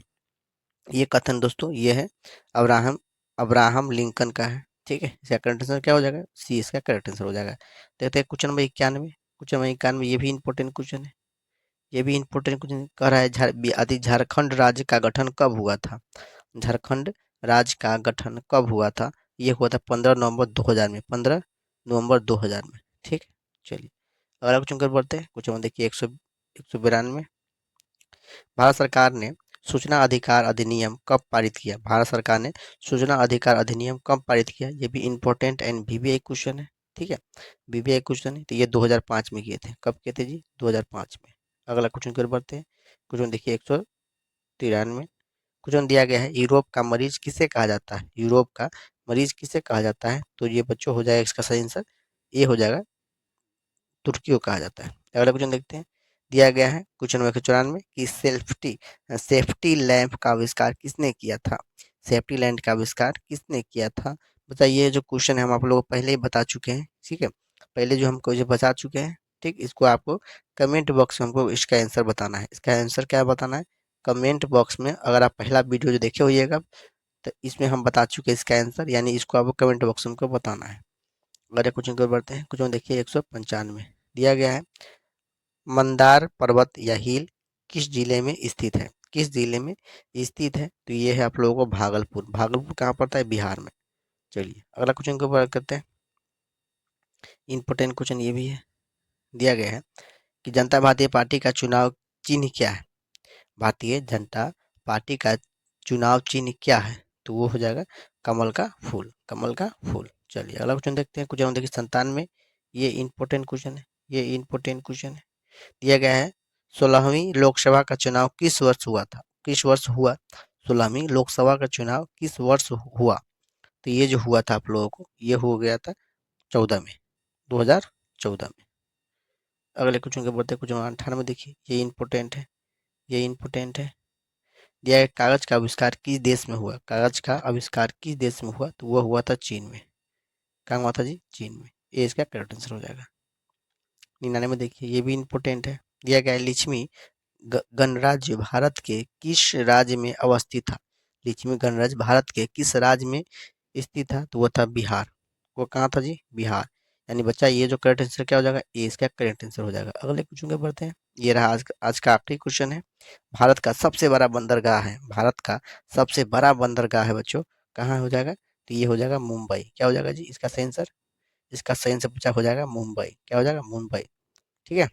A: ये कथन दोस्तों ये है अब्राहम अब्राहम लिंकन का है। ठीक है, इसका करेक्ट आंसर क्या हो जाएगा? सी, इसका करेक्ट आंसर हो जाएगा। देखते हैं क्वेश्चन नंबर 91। क्वेश्चन नंबर 91 ये भी इंपॉर्टेंट क्वेश्चन है। ये भी इंपॉर्टेंट क्वेश्चन कह रहा है आदि झारखंड राज्य का गठन कब हुआ था। झारखंड राज्य का गठन कब हुआ था। ये हुआ था 15 नवंबर 2000 में, 15 नवंबर 2000 में। ठीक, चलिए अगला क्वेश्चन कर बढ़ते हैं। क्वेश्चन देखिए 192। भारत सरकार ने सूचना अधिकार अधिनियम कब पारित किया। भारत सरकार ने सूचना अधिकार अधिनियम कब पारित किया। ये भी इंपॉर्टेंट एंड वीवीआई क्वेश्चन है। ठीक है, वीवीआई क्वेश्चन है, तो ये 2005 में किए थे। कब किए थे जी, 2005 में। अगला क्वेश्चन कर बढ़ते हैं। क्वेश्चन देखिए 193। क्वेश्चन दिया गया है, यूरोप का मरीज किसे कहा जाता है। यूरोप का मरीज किसे कहा जाता है। तो ये बच्चों हो जाएगा, इसका सही आंसर ये हो जाएगा, तुर्की को कहा जाता है। अगला क्वेश्चन देखते हैं। दिया गया है क्वेश्चन नंबर 194 कि सेफ्टी लैंप का आविष्कार किसने किया था। सेफ्टी लैंप का आविष्कार किसने किया था। बताइए, जो क्वेश्चन है हम आप लोगों को पहले ही बता चुके हैं। ठीक है, पहले जो हमको जो बता चुके हैं। ठीक, इसको आपको कमेंट बॉक्स में हमको इसका आंसर बताना है। इसका आंसर क्या बताना है, कमेंट बॉक्स में। अगर आप पहला वीडियो जो देखे होइएगा तो इसमें हम बता चुके हैं इसका आंसर, यानी इसको आपको कमेंट बॉक्स में हमको बताना है। अगले क्वेश्चन को बढ़ते हैं। क्वेश्चन देखिए 195 दिया गया है, मंदार पर्वत या हिल किस जिले में स्थित है। किस जिले में स्थित है, तो ये है आप लोगों को भागलपुर। भागलपुर कहाँ पड़ता है, बिहार में। चलिए अगला क्वेश्चन को ऊपर करते हैं। इंपॉर्टेंट क्वेश्चन ये भी है। दिया गया है कि जनता भारतीय पार्टी का चुनाव चिन्ह क्या है। भारतीय जनता पार्टी का चुनाव चिन्ह क्या है, तो वो हो जाएगा कमल का फूल। कमल का फूल। चलिए अगला क्वेश्चन देखते हैं। क्वेश्चन देखिए 97। ये इंपॉर्टेंट क्वेश्चन है। ये इंपॉर्टेंट क्वेश्चन है। दिया गया है, 16वीं लोकसभा का चुनाव किस वर्ष हुआ था। किस वर्ष हुआ, 16वीं लोकसभा का चुनाव किस वर्ष हुआ। तो ये जो हुआ था आप लोगों को, ये हो गया था 14 में, 2014 में। अगले क्वेश्चन के बढ़ते क्वेश्चन 98 देखिए, ये इंपॉर्टेंट है। ये इंपॉर्टेंट है। दिया गया, कागज का आविष्कार किस देश में हुआ। कागज का आविष्कार किस देश में हुआ, तो वह हुआ था चीन में। कहाँ हुआ था जी, चीन में। ये इसका करेक्ट आंसर हो जाएगा। 99 देखिए, ये भी इंपॉर्टेंट है। दिया गया है, लिच्छवी गणराज्य भारत के किस राज्य में अवस्थित था। लिच्छवी गणराज्य भारत के किस राज्य में स्थित था, तो वो था बिहार। वो कहाँ था जी, बिहार। यानी बच्चा ये जो करेक्ट आंसर क्या हो जाएगा, ये इसका करेक्ट आंसर हो जाएगा। अगले क्वेश्चन के बढ़ते हैं। ये रहा आज का आखिरी क्वेश्चन है। भारत का सबसे बड़ा बंदरगाह है। भारत का सबसे बड़ा बंदरगाह है बच्चों, कहाँ हो जाएगा, तो ये हो जाएगा मुंबई। क्या हो जाएगा जी, इसका सही आंसर, इसका सही आंसर पूछा हो जाएगा मुंबई। क्या हो जाएगा, मुंबई। ठीक है।